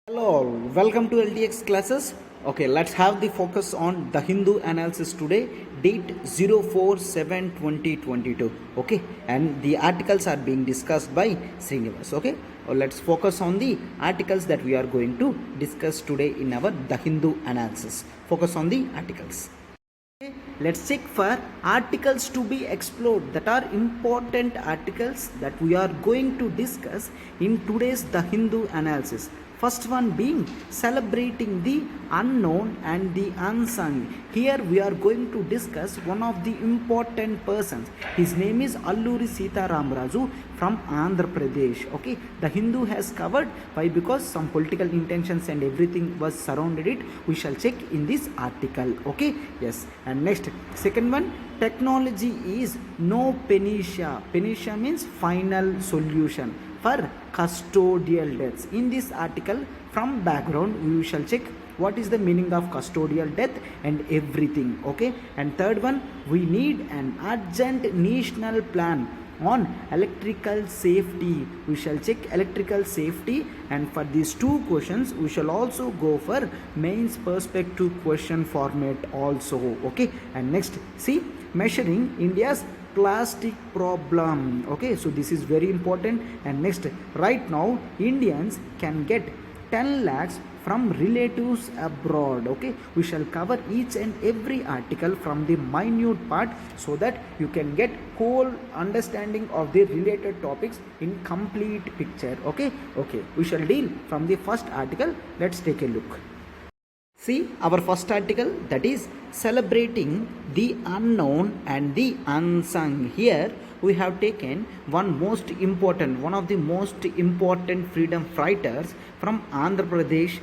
Hello all, welcome to LTX classes. Okay, let's have the focus on the Hindu analysis today, date 04/7/2022. Okay, and the articles are being discussed by Srinivas. Okay, let's focus on the articles that we are going to discuss today in our the Hindu analysis. Focus on the articles. Okay, let's check for articles to be explored that are important articles that we are going to discuss in today's the Hindu analysis. First one being celebrating the unknown and the unsung. Here we are going to discuss one of the important persons. His name is Alluri Sita Ramaraju from Andhra Pradesh. Okay, the Hindu has covered. Why? Because some political intentions and everything was surrounded it. We shall check in this article. Okay, yes. And next, second one, technology is no panacea. Panacea means final solution for custodial deaths. In this article, from background, we shall check what is the meaning of custodial death and everything. Okay, and third one, we need an urgent national plan on electrical safety. We shall check electrical safety, and for these two questions we shall also go for mains perspective question format also. Okay, and next, see, measuring India's plastic problem. Okay, so this is very important. And next, right now Indians can get 10 lakhs from relatives abroad. Okay, we shall cover each and every article from the minute part so that you can get whole understanding of the related topics in complete picture. Okay, we shall deal from the first article. Let's take a look. See, our first article, that is celebrating the unknown and the unsung. Here we have taken one of the most important freedom fighters from Andhra Pradesh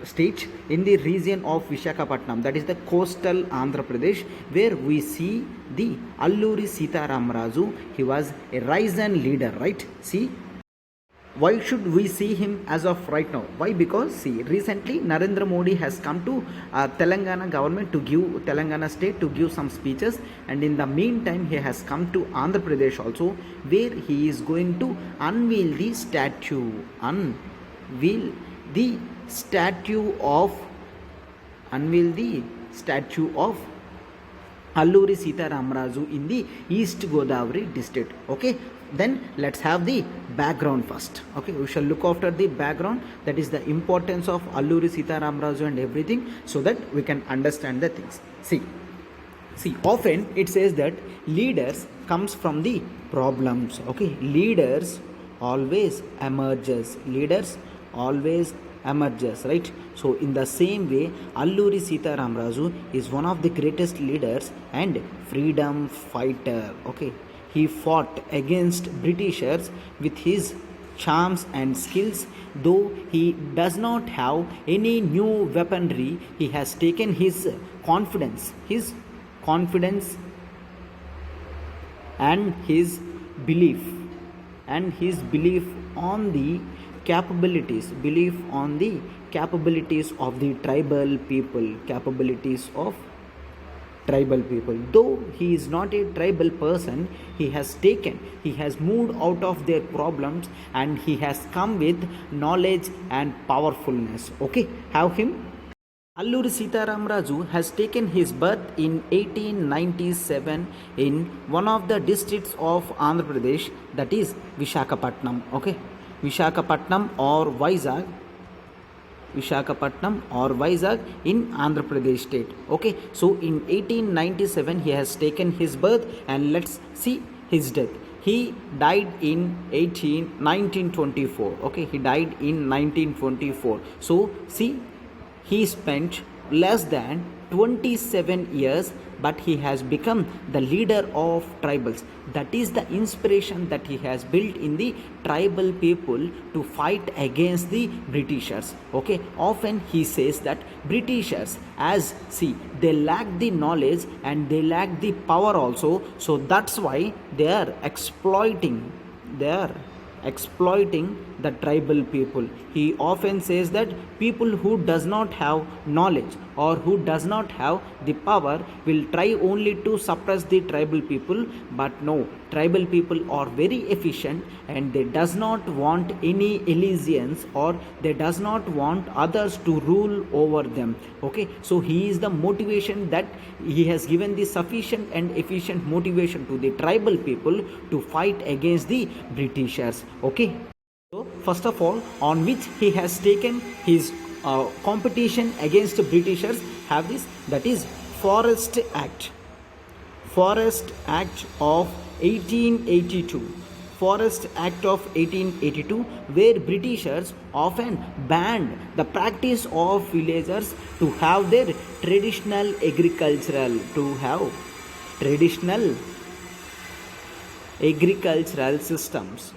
state in the region of Visakhapatnam, that is the coastal Andhra Pradesh, where we see the Alluri Sita Ramaraju. He was a risen leader, right? See, why should we see him as of right now? Why? Because see, recently Narendra Modi has come to Telangana government to give Telangana state to give some speeches, and in the meantime he has come to Andhra Pradesh also, where he is going to unveil the statue of Alluri Sita Ramaraju in the East Godavari district. Okay, then let's have the background first. Okay, we shall look after the background, that is the importance of Alluri Sita Ramaraju and everything, so that we can understand the things. See, often it says that leaders comes from the problems. Okay, leaders always emerges, right? So in the same way, Alluri Sita Ramaraju is one of the greatest leaders and freedom fighter. Okay, he fought against Britishers with his charms and skills. Though he does not have any new weaponry, he has taken his confidence and his belief on the capabilities of the tribal people. Though he is not a tribal person, he has moved out of their problems, and he has come with knowledge and powerfulness. Okay, have him. Alluri Sita Ramaraju has taken his birth in 1897 in one of the districts of Andhra Pradesh, that is Visakhapatnam. Okay, Visakhapatnam or Vizag in Andhra Pradesh state. Okay, so in 1897 he has taken his birth, and let's see his death. He died in 1924. Okay, he died in 1924. So see, he spent less than 27 years, but he has become the leader of tribals. That is the inspiration that he has built in the tribal people to fight against the Britishers. Okay, often he says that Britishers, they lack the knowledge and they lack the power also, so that's why they are exploiting the tribal people. He often says that people who does not have knowledge or who does not have the power will try only to suppress the tribal people, but no, tribal people are very efficient and they does not want any allegiance or they does not want others to rule over them. Okay, so he is the motivation that he has given the sufficient and efficient motivation to the tribal people to fight against the Britishers. Okay, so first of all, on which he has taken his competition against Britishers have this, that is Forest Act. Forest Act of 1882. Forest Act of 1882, where Britishers often banned the practice of villagers to have their traditional agricultural systems,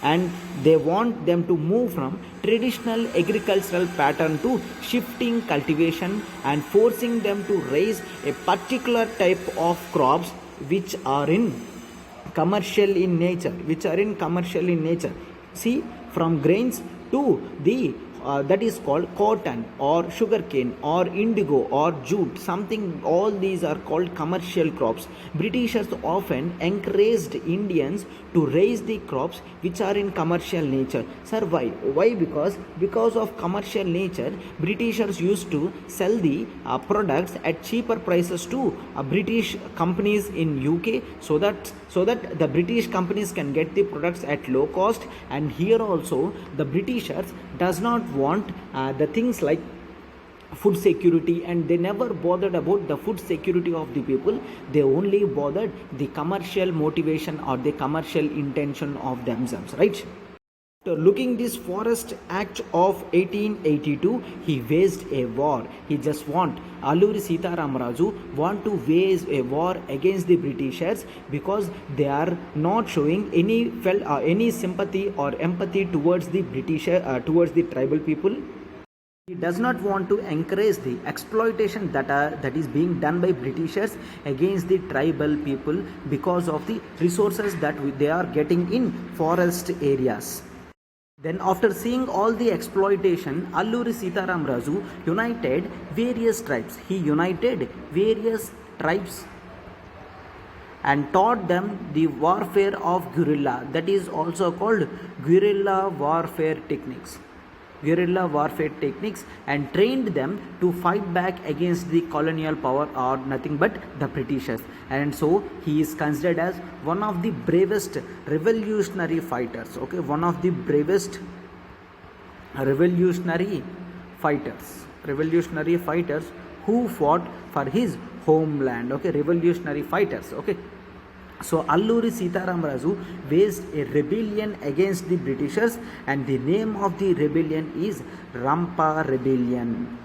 and they want them to move from traditional agricultural pattern to shifting cultivation and forcing them to raise a particular type of crops which are commercial in nature. See, from grains to the that is called cotton or sugarcane or indigo or jute, something, all these are called commercial crops. Britishers often encouraged Indians to raise the crops which are in commercial nature. Sir, why? Because of commercial nature, Britishers used to sell the products at cheaper prices to British companies in UK, so that the British companies can get the products at low cost. And here also the Britishers does not want the things like food security, and they never bothered about the food security of the people. They only bothered the commercial motivation or the commercial intention of themselves, right? After looking this Forest Act of 1882, he waged a war. He just Alluri Sita Ramaraju want to wage a war against the Britishers because they are not showing any sympathy or empathy towards the towards the tribal people. He does not want to encourage the exploitation that is being done by Britishers against the tribal people because of the resources that they are getting in forest areas. Then after seeing all the exploitation, Alluri Sitaram Raju united various tribes. He united various tribes and taught them the warfare of guerrilla, that is also called guerrilla warfare techniques, and trained them to fight back against the colonial power or nothing but the Britishers. And so he is considered as one of the bravest revolutionary fighters. Okay, one of the bravest revolutionary fighters who fought for his homeland. Okay, revolutionary fighters. Okay, so Alluri Sitaram Raju waged a rebellion against the Britishers, and the name of the rebellion is Rampa Rebellion.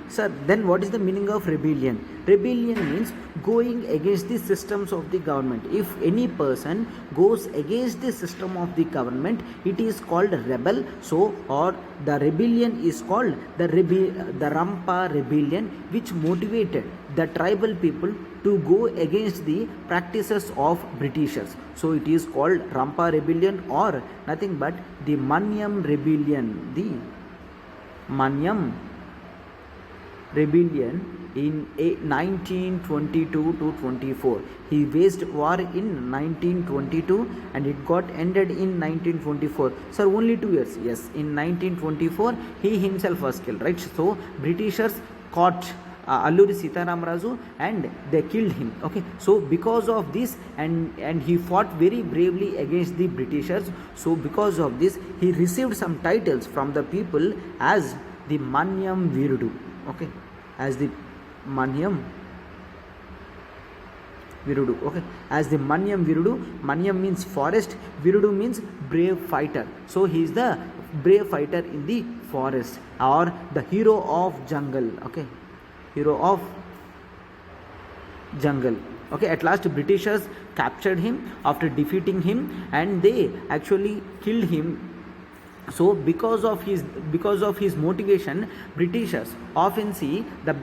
Sir, then what is the meaning of rebellion? Rebellion means going against the systems of the government. If any person goes against the system of the government, it is called rebel. So, or the rebellion is called the Rampa Rebellion, which motivated the tribal people to go against the practices of Britishers. So it is called Rampa Rebellion, or nothing but the Manyam Rebellion. The Manyam Rebellion in 1922 to 24. He waged war in 1922 and it got ended in 1924. Sir, only 2 years. Yes, in 1924 he himself was killed, right? So Britishers caught Alluri Sitaram Raju and they killed him. Okay, so because of this, and he fought very bravely against the Britishers, so because of this he received some titles from the people as the Manyam Virudu. Okay, as the Manyam Virudu. Okay, as the Manyam Virudu. Manyam means forest, Virudu means brave fighter. So he is the brave fighter in the forest, or the hero of jungle. Okay, hero of jungle. Okay, at last Britishers captured him after defeating him, and they actually killed him So because of his motivation, Britishers often see the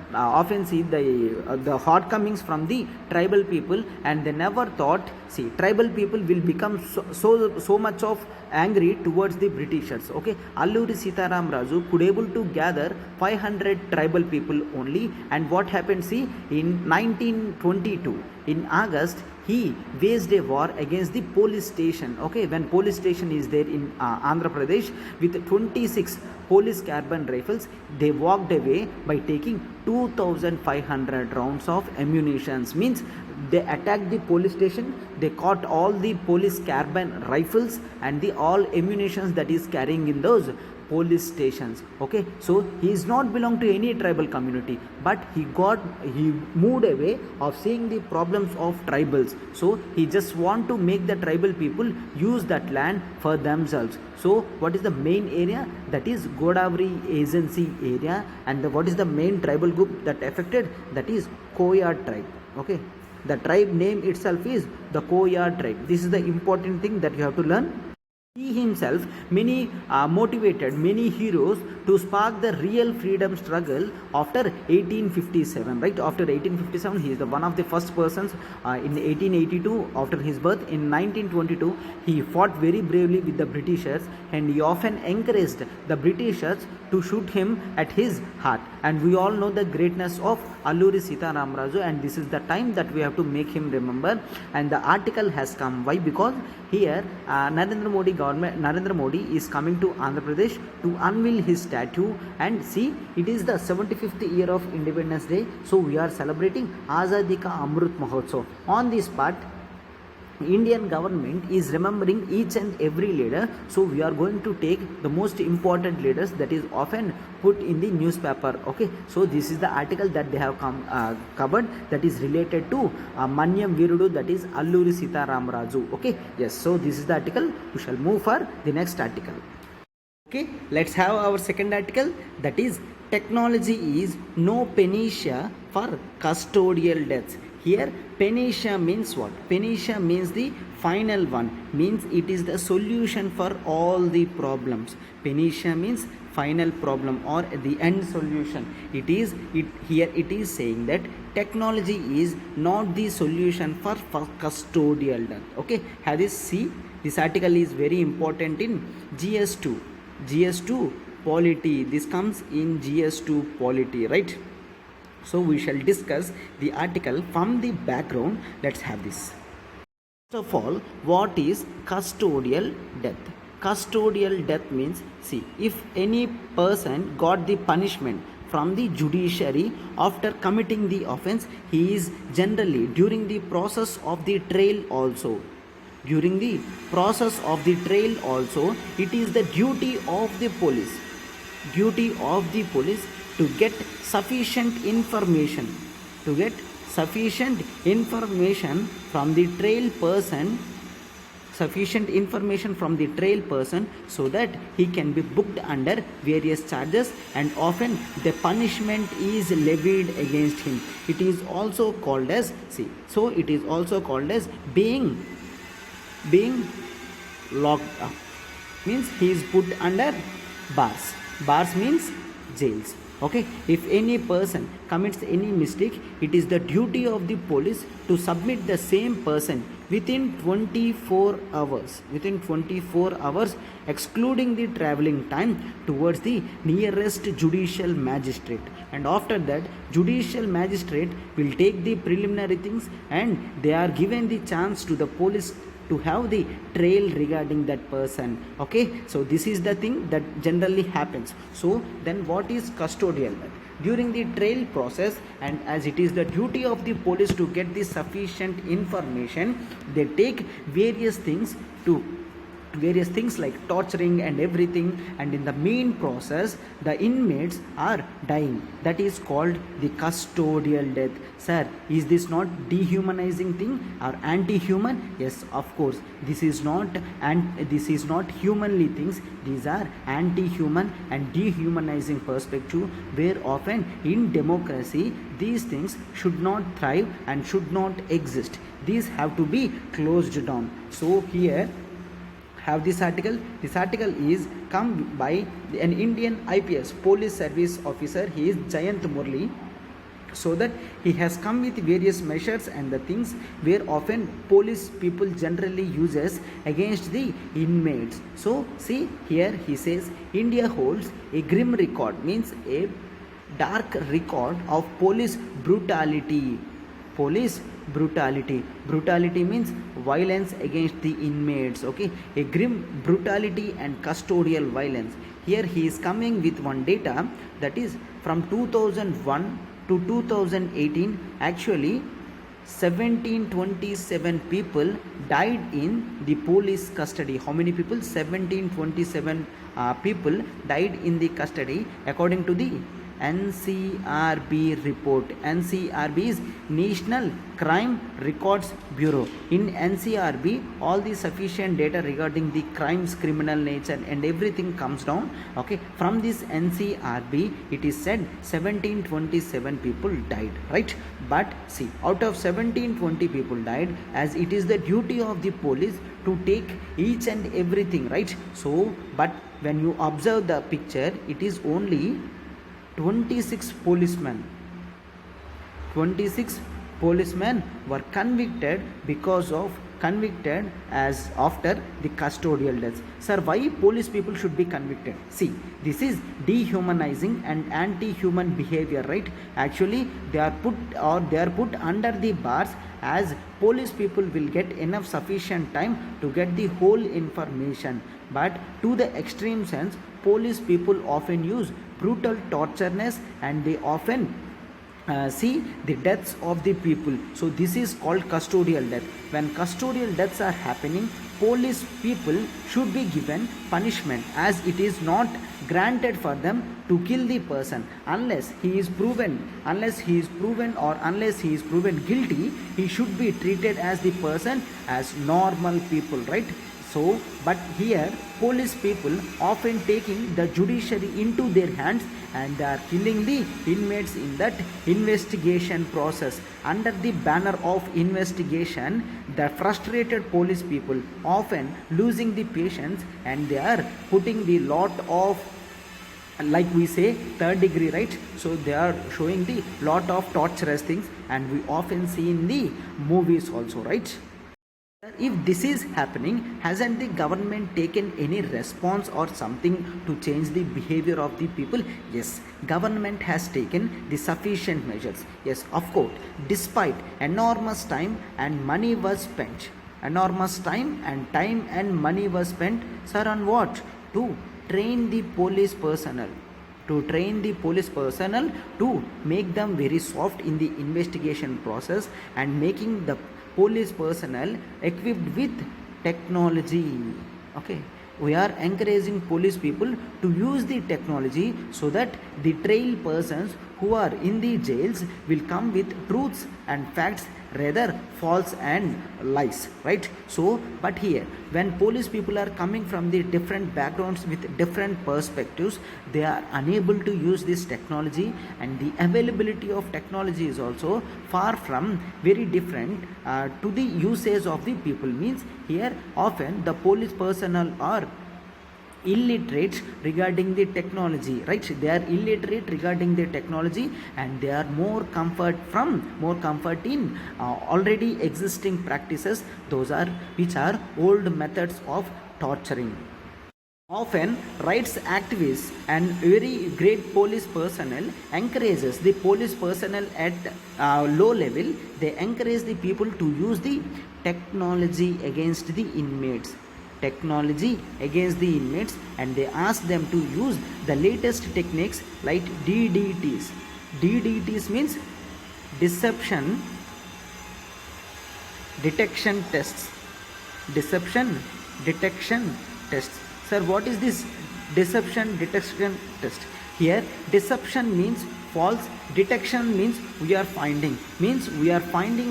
shortcomings from the tribal people, and they never thought, see, tribal people will become so much of angry towards the Britishers. Okay, Alluri Sitaram Raju could able to gather 500 tribal people only, and what happened, see, in 1922 in August, he waged a war against the police station. Okay, when police station is there in Andhra Pradesh, with 26 police carbine rifles, they walked away by taking 2500 rounds of ammunitions. Means they attacked the police station, they caught all the police carbine rifles and the all ammunitions that is carrying in those police stations. Okay, so he is not belong to any tribal community, but he moved away of seeing the problems of tribals. So he just want to make the tribal people use that land for themselves. So what is the main area? That is Godavari agency area. And what is the main tribal group that affected? That is Koya tribe. Okay, the tribe name itself is the Koya tribe. This is the important thing that you have to learn. He himself motivated many heroes to spark the real freedom struggle after 1857. Right, after 1857, he is the one of the first persons. In 1882, after his birth, in 1922, he fought very bravely with the Britishers, and he often encouraged the Britishers to shoot him at his heart. And we all know the greatness of Alluri Sitaram Raju, and this is the time that we have to make him remember. And the article has come. Why? Because here Narendra Modi is coming to Andhra Pradesh to unveil his statue. And see, it is the 75th year of Independence Day, so we are celebrating Azadi Ka Amrut Mahotsav. On this part, Indian government is remembering each and every leader, so we are going to take the most important leaders that is often put in the newspaper. Okay, so this is the article that they have covered, that is related to Manyam Virudu, that is Alluri Sitaram Raju. Okay, yes, so this is the article. We shall move for the next article. Okay, let's have our second article, that is technology is no panacea for custodial deaths. Here panacea means what? Panacea means the final one, means it is the solution for all the problems. Panacea means final problem or the end solution. Here it is saying that technology is not the solution for custodial death. Okay, have this, see, this article is very important in GS2 polity. This comes in GS2 polity, right? So we shall discuss the article from the background. Let's have this. First of all, what is custodial death? Custodial death means, see, if any person got the punishment from the judiciary after committing the offense, he is generally during the process of the trial also. During the process of the trial also, it is the duty of the police to get sufficient information from the trial person, so that he can be booked under various charges, and often the punishment is levied against him. It is also called as, see, so it is also called as being locked up, means he is put under bars means jails. Okay, if any person commits any mistake, it is the duty of the police to submit the same person within 24 hours, excluding the travelling time, towards the nearest judicial magistrate. And after that, judicial magistrate will take the preliminary things, and they are given the chance to the police to have the trial regarding that person. Okay, so this is the thing that generally happens. So then what is custodial? During the trial process, and as it is the duty of the police to get the sufficient information, they take various things like torturing and everything, and in the main process the inmates are dying. That is called the custodial death. Sir, is this not dehumanizing thing or anti-human? Yes, of course, this is not humanly things. These are anti-human and dehumanizing perspective, where often in democracy these things should not thrive and should not exist. These have to be closed down. So here have this article. This article is come by an Indian IPS police service officer. He is Jayant Murli. So that he has come with various measures and the things where often police people generally uses against the inmates. So see here he says India holds a grim record, means a dark record of police brutality. Police brutality means violence against the inmates. Okay, a grim brutality and custodial violence. Here he is coming with one data, that is from 2001 to 2018. Actually 1727 people died in the police custody. How many people? 1727 people died in the custody according to the NCRB report. NCRB is National Crime Records Bureau. In NCRB all the sufficient data regarding the crimes, criminal nature and everything comes down. Okay, from this NCRB it is said 1727 people died, right? But see, out of 1720 people died, as it is the duty of the police to take each and everything, right? So but when you observe the picture, it is only 26 policemen were convicted as after the custodial deaths. Sir, why police people should be convicted? See, this is dehumanizing and anti-human behavior, right? Actually they are put under the bars, as police people will get enough sufficient time to get the whole information. But to the extreme sense, police people often use brutal tortureness and they often see the deaths of the people. So this is called custodial death. When custodial deaths are happening, police people should be given punishment, as it is not granted for them to kill the person unless he is proven guilty. He should be treated as the person as normal people, right? So but here police people often taking the judiciary into their hands and they are killing the inmates in that investigation process. Under the banner of investigation, the frustrated police people often losing the patience and they are putting the lot of, like we say, third degree, right? So they are showing the lot of torturous things and we often see in the movies also, right? If this is happening, hasn't the government taken any response or something to change the behavior of the people? Yes, government has taken the sufficient measures. Yes, of course, despite enormous time and money was spent. Time and money was spent, sir, on what? To train the police personnel. To make them very soft in the investigation process and making the police personnel equipped with technology. Okay, we are encouraging police people to use the technology so that the trail persons who are in the jails will come with truths and facts, rather false and lies, right? So but here when police people are coming from the different backgrounds with different perspectives, they are unable to use this technology, and the availability of technology is also far from very different to the usage of the people. Means here often the police personnel are illiterate regarding the technology, right? They are illiterate regarding the technology and they are more comfort in already existing practices, those are which are old methods of torturing. Often rights activists and very great police personnel encourages the police personnel at low level, they encourage the people to use the technology against the inmates, and they ask them to use the latest techniques like DDTs. DDTs means deception detection tests. Sir, what is this deception detection test? Here deception means false, detection means we are finding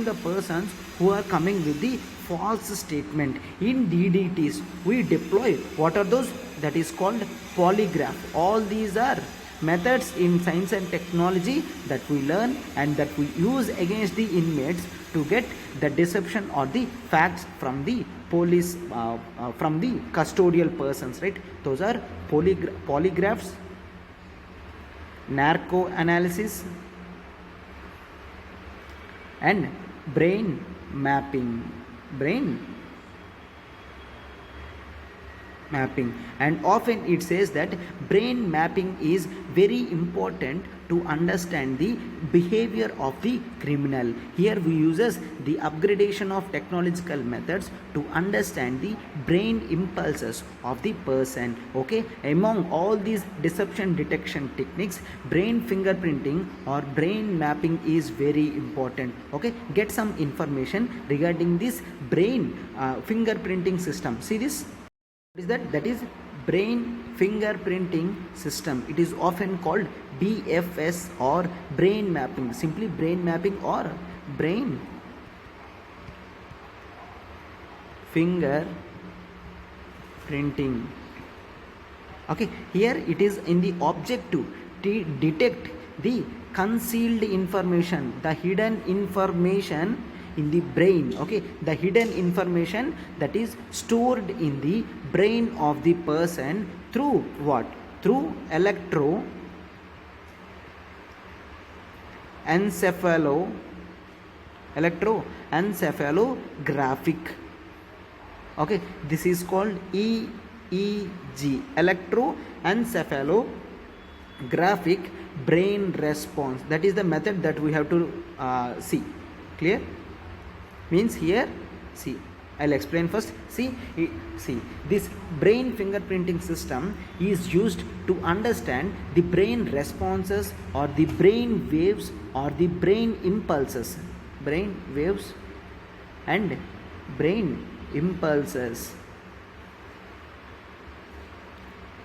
the persons who are coming with the false statement. In DDTs we deploy, what are those? That is called polygraph. All these are methods in science and technology that we learn and that we use against the inmates to get the deception or the facts from the police from the custodial persons, right? Those are polygraphs, narco analysis, and brain mapping. And often it says that brain mapping is very important to understand the behavior of the criminal. Here we uses the upgradation of technological methods to understand the brain impulses of the person. Okay, among all these deception detection techniques, brain fingerprinting or brain mapping is very important. Okay, get some information regarding this brain fingerprinting system. See this. What is that? That is brain fingerprinting system. It is often called BFS or brain mapping. Simply brain mapping or brain fingerprinting. Okay, here it is in the objective to detect the concealed information, the hidden information in the brain. Okay, the hidden information that is stored in the brain of the person through what? Through electroencephalographic. Okay, this is called EEG, electroencephalographic brain response. That is the method that we have to see. Clear? Means here, see, I'll explain first. See, this brain fingerprinting system is used to understand the brain responses or the brain waves or the brain impulses. Brain waves and brain impulses.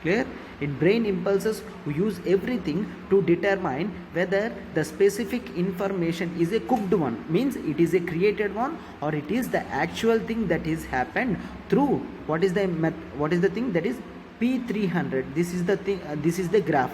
Clear? In brain impulses, we use everything to determine whether the specific information is a cooked one, means it is a created one, or it is the actual thing that is happened through what is the thing that is P300. This is the thing. This is the graph.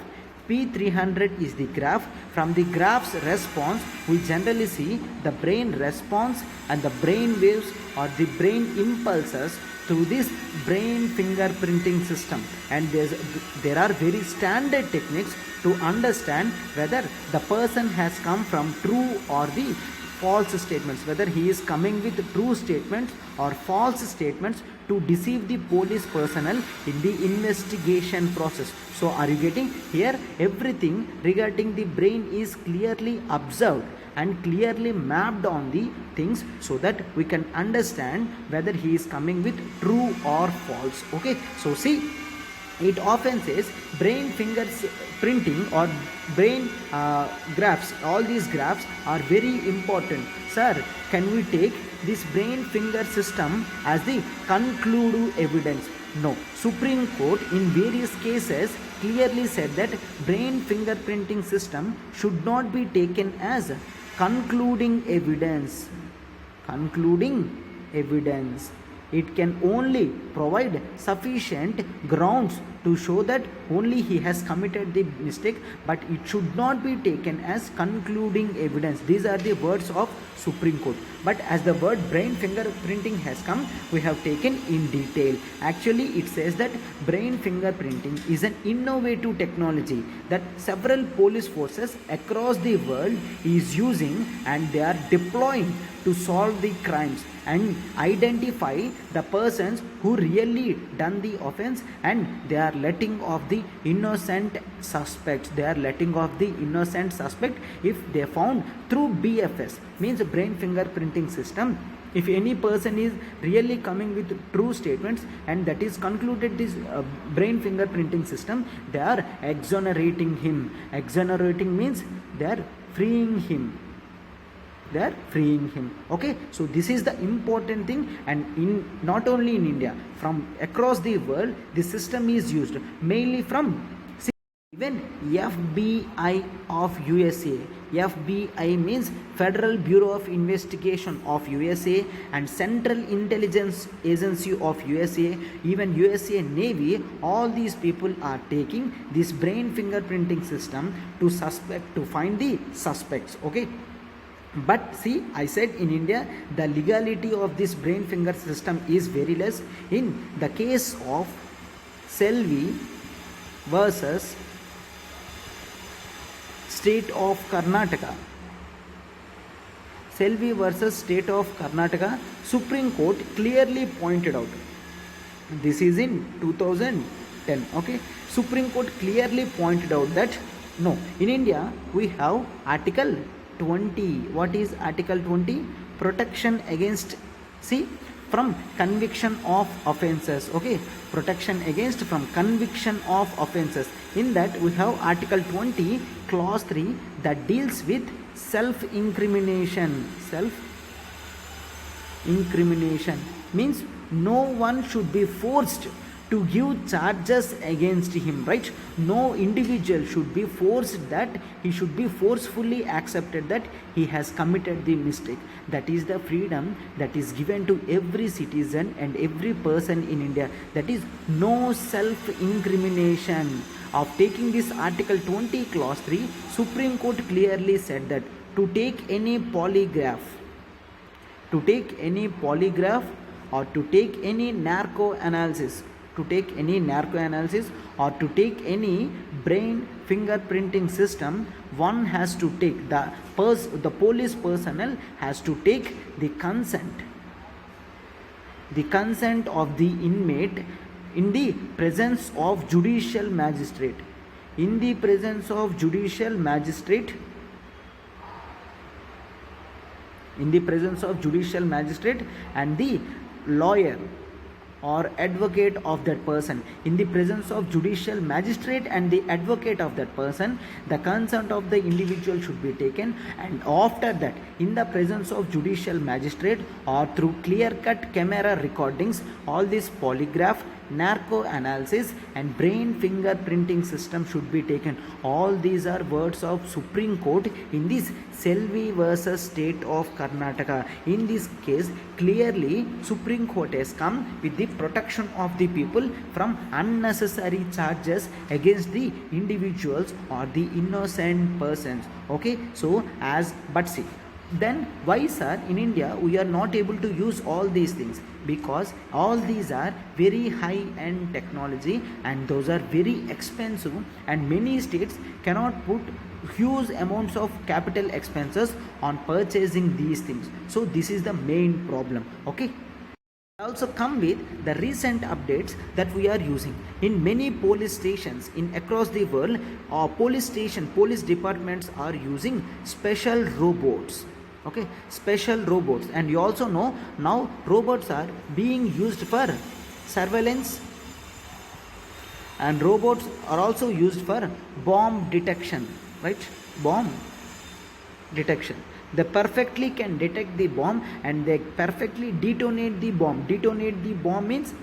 P300 is the graph. From the graph's response, we generally see the brain response and the brain waves or the brain impulses through this brain fingerprinting system. And there are very standard techniques to understand whether the person has come from true or the false statements, whether he is coming with true statements or false statements to deceive the police personnel in the investigation process. So are you getting here? Everything regarding the brain is clearly observed and clearly mapped on the things so that we can understand whether he is coming with true or false. Okay, so see, it often says brain fingerprinting or brain graphs. All these graphs are very important. Sir, can we take this brain finger system as the conclusive evidence? No. Supreme Court in various cases clearly said that brain fingerprinting system should not be taken as concluding evidence. It can only provide sufficient grounds to show that only he has committed the mistake, but it should not be taken as concluding evidence. These are the words of Supreme Court. But as the word brain fingerprinting has come, we have taken in detail. Actually, it says that brain fingerprinting is an innovative technology that several police forces across the world is using, and they are deploying to solve the crimes and identify the persons who really done the offense, and they are letting off the innocent suspects. If they found through BFS, means brain fingerprinting system. If any person is really coming with true statements and that is concluded this brain fingerprinting system, they are exonerating him. Exonerating means they are freeing him. Okay, so this is the important thing, and in not only in India, from across the world, this system is used mainly from even FBI of USA. FBI means Federal Bureau of Investigation of USA and Central Intelligence Agency of USA, even USA Navy. All these people are taking this brain fingerprinting system to find the suspects. Okay, But see, I said in India the legality of this brain finger system is very less. In the case of Selvi versus state of Karnataka, Selvi versus state of Karnataka, Supreme Court clearly pointed out, this is in 2010, okay, Supreme Court clearly pointed out that no, in India we have Article 20. What is Article 20? Protection against, see, from conviction of offences, okay, protection against from conviction of offences. In that we have Article 20 clause 3 that deals with self incrimination. Self incrimination means no one should be forced to give charges against him, right? No individual should be forced, that he should be forcefully accepted that he has committed the mistake. That is the freedom that is given to every citizen and every person in India. That is no self incrimination. Of taking this Article 20 clause 3, Supreme Court clearly said that to take any polygraph, or to take any narco analysis, or to take any brain fingerprinting system, one has to take the police personnel has to take the consent of the inmate in the presence of judicial magistrate. In the presence of judicial magistrate, and the lawyer or advocate of that person. In the presence of judicial magistrate and the advocate of that person, the consent of the individual should be taken, and after that, in the presence of judicial magistrate or through clear-cut camera recordings, all this polygraph, narco analysis and brain fingerprinting system should be taken. All these are words of Supreme Court in this Selvi versus state of Karnataka. In this case, clearly Supreme Court has come with the protection of the people from unnecessary charges against the individuals or the innocent persons. Okay, so but see, then why, sir, in India we are not able to use all these things? Because all these are very high end technology and those are very expensive, and many states cannot put huge amounts of capital expenses on purchasing these things. So this is the main problem. Okay, also come with the recent updates that we are using in many police stations in across the world. Police departments are using special robots. Okay, special robots, and you also know now robots are being used for surveillance, and robots are also used for bomb detection, right? Bomb detection. They perfectly can detect the bomb and they perfectly detonate the bomb. Detonate the bomb means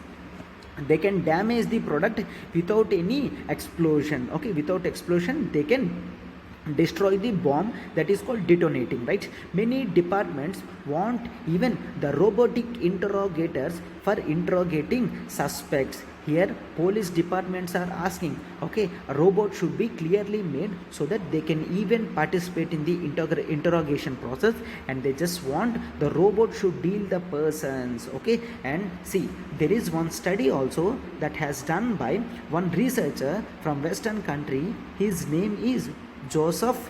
they can damage the product without any explosion. Okay, without explosion they can destroy the bomb. That is called detonating, right? Many departments want even the robotic interrogators for interrogating suspects. Here police departments are asking, okay, a robot should be clearly made so that they can even participate in the interrogation process, and they just want the robot should deal the persons. Okay, and see, there is one study also that has done by one researcher from Western country. His name is Joseph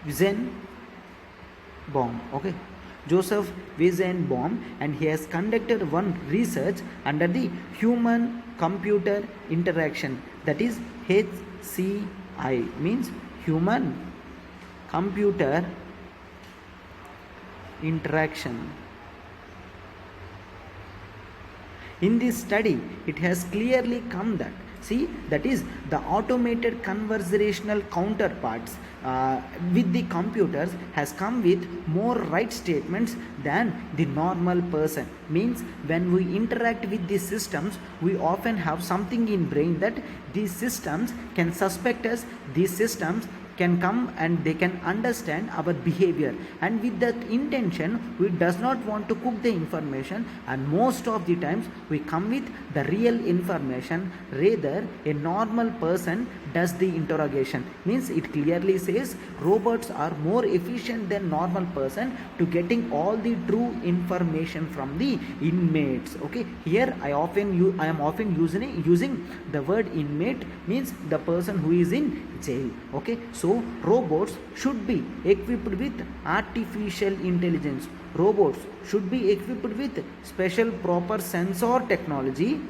Weizenbaum. Okay, Joseph Weizenbaum, and he has conducted one research under the human computer interaction, that is HCI, means human computer interaction. In this study it has clearly come that, see, that is the automated conversational counterparts with the computers has come with more right statements than the normal person. Means when we interact with these systems, we often have something in brain that these systems can suspect us, these systems can come and they can understand our behavior, and with that intention we does not want to cook the information, and most of the times we come with the real information. Rather a normal person does the interrogation, means it clearly says robots are more efficient than normal person to getting all the true information from the inmates. Okay, here I am often using the word inmate, means the person who is in jail. Okay, so robots should be equipped with artificial intelligence. Robots should be equipped with special proper sensor technology.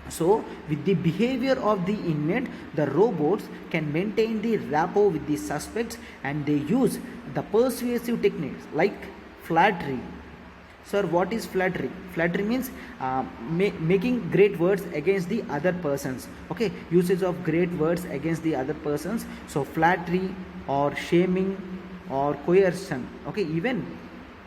So with the behavior of the inmate, the robots can maintain the rapport with the suspects, and they use the persuasive techniques like flattery. Sir, what is flattery? Flattery means making great words against the other persons. Okay, usage of great words against the other persons. So flattery or shaming or coercion. Okay, even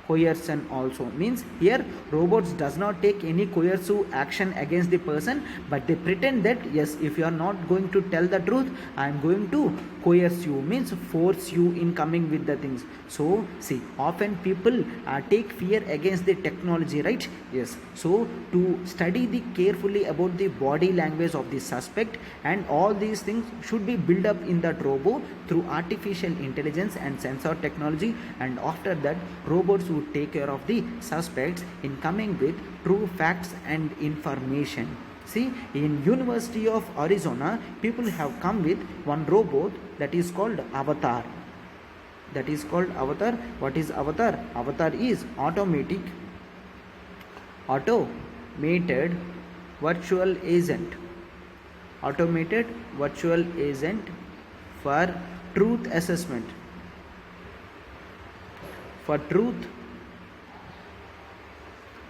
coercion also means here robots does not take any coercive action against the person, but they pretend that yes, if you are not going to tell the truth, I am going to coerce you, means force you in coming with the things. So see, often people take fear against the technology, right? Yes, so to study the carefully about the body language of the suspect, and all these things should be built up in that robot through artificial intelligence and sensor technology, and after that robots would take care of the suspects in coming with true facts and information. See, in University of Arizona, people have come with one robot that is called Avatar. That is called Avatar. What is Avatar? Avatar is automated virtual agent. Automated virtual agent for truth assessment. For truth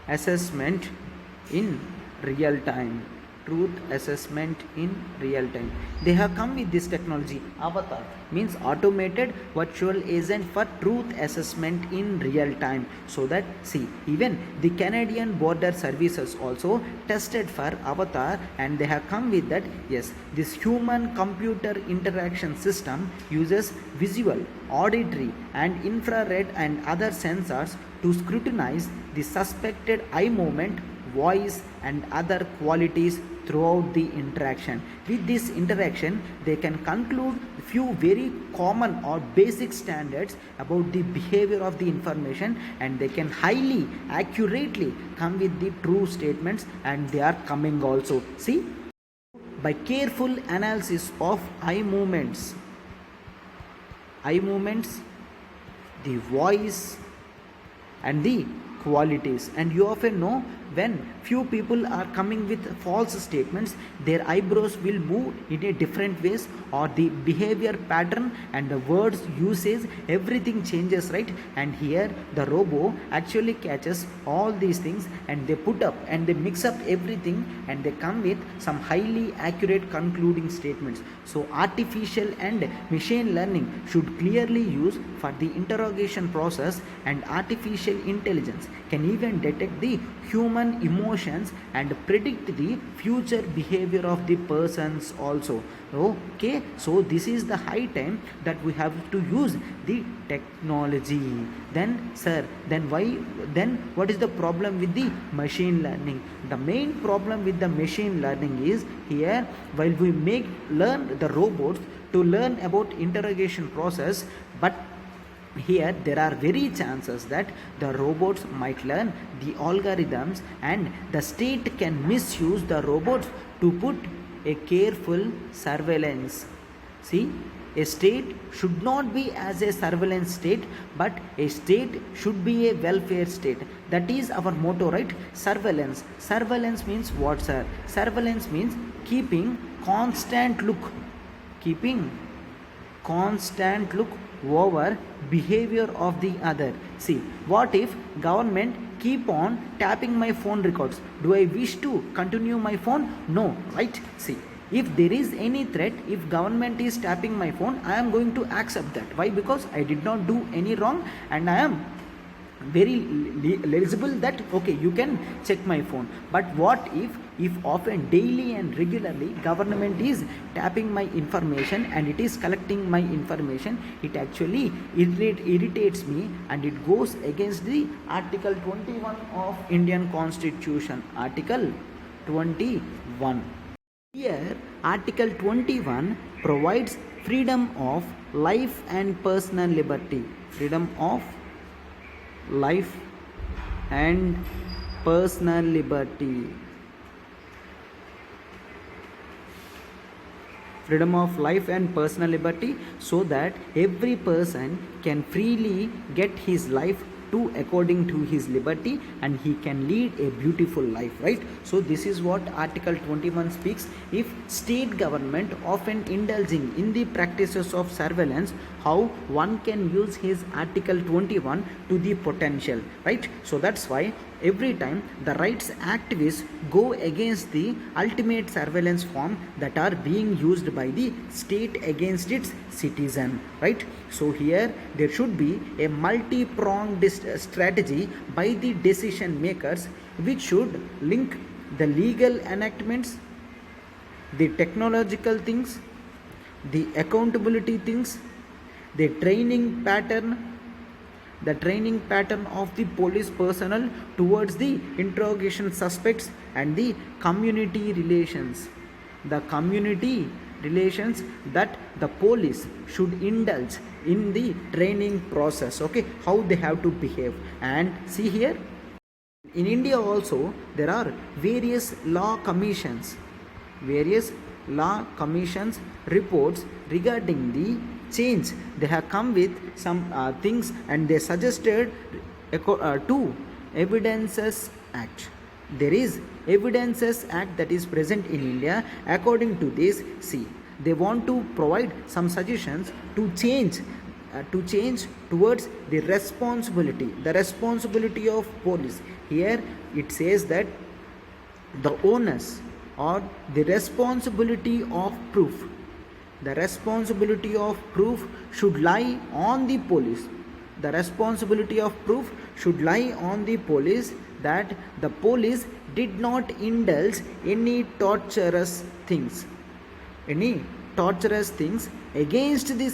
assessment in real time. Truth assessment in real time. They have come with this technology. Avatar means automated virtual agent for truth assessment in real time. So that see, even the Canadian border services also tested for Avatar, and they have come with that yes, this human computer interaction system uses visual, auditory and infrared and other sensors to scrutinize the suspected eye movement, voice and other qualities throughout the interaction. With this interaction, they can conclude few very common or basic standards about the behavior of the information, and they can highly accurately come with the true statements, and they are coming also. See, by careful analysis of eye movements, the voice and the qualities. And you often know, when few people are coming with false statements, their eyebrows will move in a different ways, or the behavior pattern and the words usage, everything changes, right? And here the robo actually catches all these things, and they put up and they mix up everything, and they come with some highly accurate concluding statements. So artificial and machine learning should clearly use for the interrogation process, and artificial intelligence can even detect the human emotions and predict the future behavior of the persons also. Okay, so this is the high time that we have to use the technology. Then sir, then what is the problem with the machine learning? The main problem with the machine learning is, here while we learn the robots to learn about interrogation process, but here there are very chances that the robots might learn the algorithms, and the state can misuse the robots to put a careful surveillance. See, a state should not be as a surveillance state, but a state should be a welfare state. That is our motto, right? Surveillance means what, sir? Surveillance means keeping constant look over behavior of the other. See, what if government keep on tapping my phone records? Do I wish to continue my phone? No, right? See, if there is any threat, if government is tapping my phone, I am going to accept that. Why? Because I did not do any wrong, and I am very legible that okay, you can check my phone. But what if often daily and regularly government is tapping my information and it is collecting my information, it actually irritates me, and it goes against the article 21 of Indian Constitution. Article 21. Here, Article 21 provides freedom of life and personal liberty. Freedom of life and personal liberty. Freedom of life and personal liberty, so that every person can freely get his life to according to his liberty, and he can lead a beautiful life, right? So this is what Article 21 speaks. If state government often indulging in the practices of surveillance, how one can use his Article 21 to the potential, right? So that's why every time the rights activists go against the ultimate surveillance form that are being used by the state against its citizen, right? So here there should be a multi-pronged strategy by the decision makers, which should link the legal enactments, the technological things, the accountability things, the training pattern of the police personnel towards the interrogation suspects, and the community relations that the police should indulge in the training process, okay, how they have to behave. And see here, in India also there are various law commissions reports regarding the change. They have come with some things, and they suggested to Evidences Act. There is Evidences Act that is present in India. According to this, see, they want to provide some suggestions to change towards the responsibility of police. Here it says that the onus or the responsibility of proof should lie on the police. The responsibility of proof should lie on the police, that the police did not indulge any torturous things against the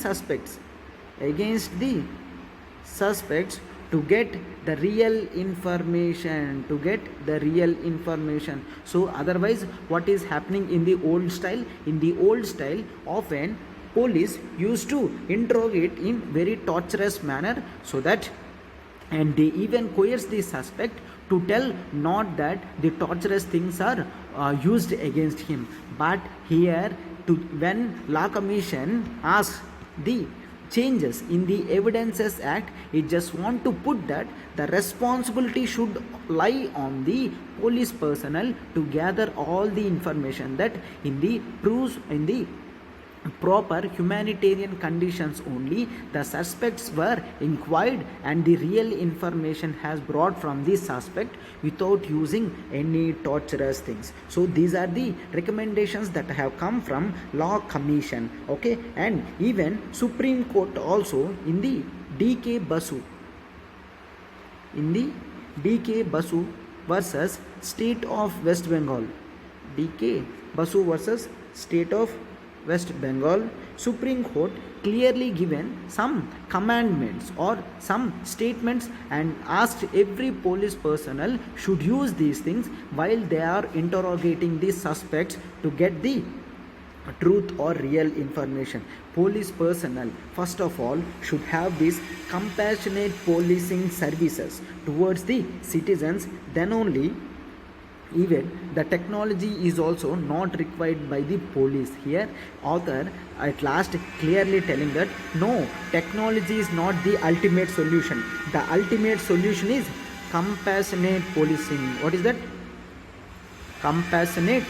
suspects to get the real information. So otherwise, what is happening in the old style? Often police used to interrogate in very torturous manner, so that, and they even coerce the suspect to tell not that the torturous things are used against him. But here, when Law Commission asks the changes in the Evidences Act, it just want to put that the responsibility should lie on the police personnel to gather all the information, that in the proper humanitarian conditions only the suspects were inquired, and the real information has brought from the suspect without using any torturous things. So these are the recommendations that have come from Law Commission, okay. And even Supreme Court also, in the DK Basu versus State of West Bengal, DK Basu versus State of West Bengal, Supreme Court clearly given some commandments or some statements, and asked every police personnel should use these things while they are interrogating the suspects to get the truth or real information. Police personnel, first of all, should have these compassionate policing services towards the citizens. Then only, even the technology is also not required by the police. Here author at last clearly telling that no, technology is not the ultimate solution. The ultimate solution is compassionate policing. What is that? Compassionate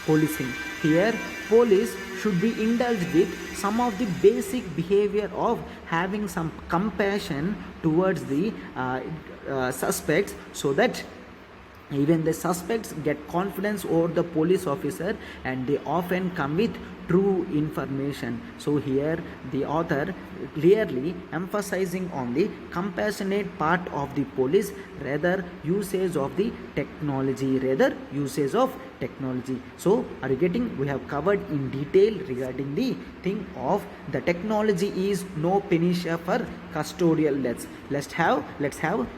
policing. Here police should be indulged with some of the basic behavior of having some compassion towards the suspects, so that even the suspects get confidence over the police officer, and they often come with true information. So here the author clearly emphasizing on the compassionate part of the police, rather usage of the technology, So are you getting? We have covered in detail regarding the thing of the technology is no panacea for custodial deaths. Let's have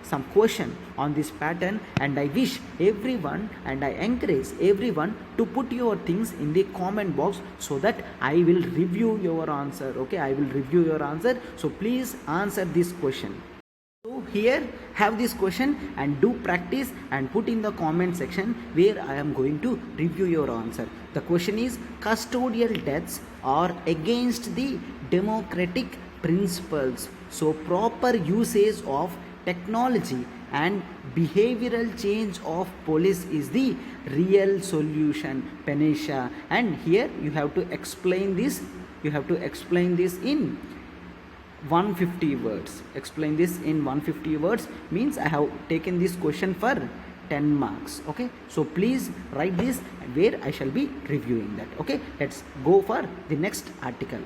some question on this pattern, and I wish everyone and I encourage everyone to put your things in the comment box so that I will review your answer. Okay, I will review your answer. So please answer this question. So here have this question and do practice and put in the comment section where I am going to review your answer. The question is, custodial deaths are against the democratic principles. So proper usage of technology and behavioral change of police is the real solution, panacea. And here you have to explain this. In 150 words. Explain this in 150 words means I have taken this question for 10 marks. Okay, so please write this where I shall be reviewing that. Okay, let's go for the next article.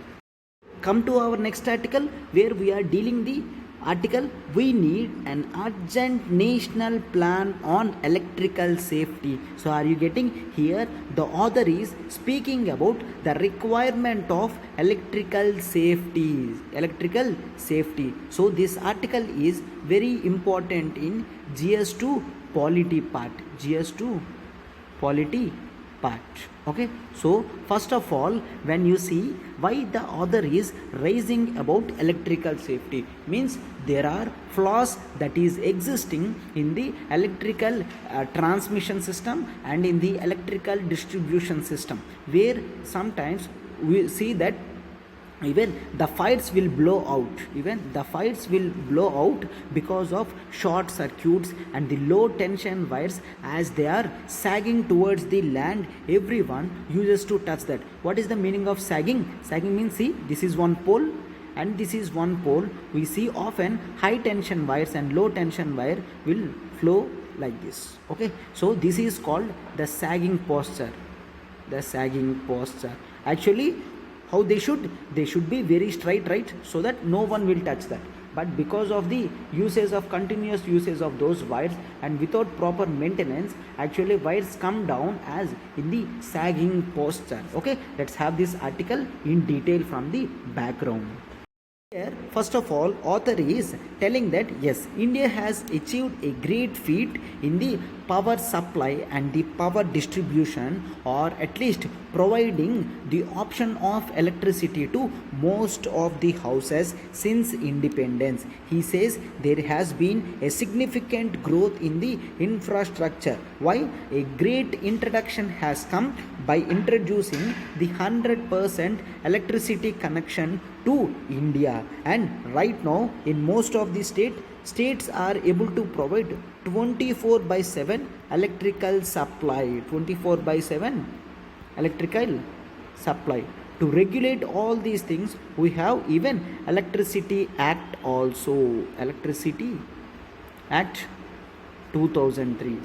Come to our next article where we are dealing the article, we need an urgent national plan on electrical safety. So are you getting? Here the author is speaking about the requirement of electrical safety. So this article is very important in GS2 polity part. Okay, so first of all, when you see why the author is raising about electrical safety, means there are flaws that is existing in the electrical transmission system and in the electrical distribution system, where sometimes we see that even the fires will blow out because of short circuits and the low tension wires as they are sagging towards the land. Everyone uses to touch that. What is the meaning of sagging? Sagging means, see, this is one pole and this is one pole. We see often high tension wires and low tension wire will flow like this. Okay, so this is called the sagging posture. Actually, how they should be very straight, right, so that no one will touch that. But because of the continuous usage of those wires and without proper maintenance, actually wires come down as in the sagging posture. Okay, let's have this article in detail from the background. Here, first of all, author is telling that yes, India has achieved a great feat in the power supply and the power distribution, or at least providing the option of electricity to most of the houses since independence. He says there has been a significant growth in the infrastructure. Why? A great introduction has come by introducing the 100% electricity connection to India, and right now in most of the states are able to provide 24/7 electrical supply. To regulate all these things, we have even Electricity Act also. Electricity Act 2003.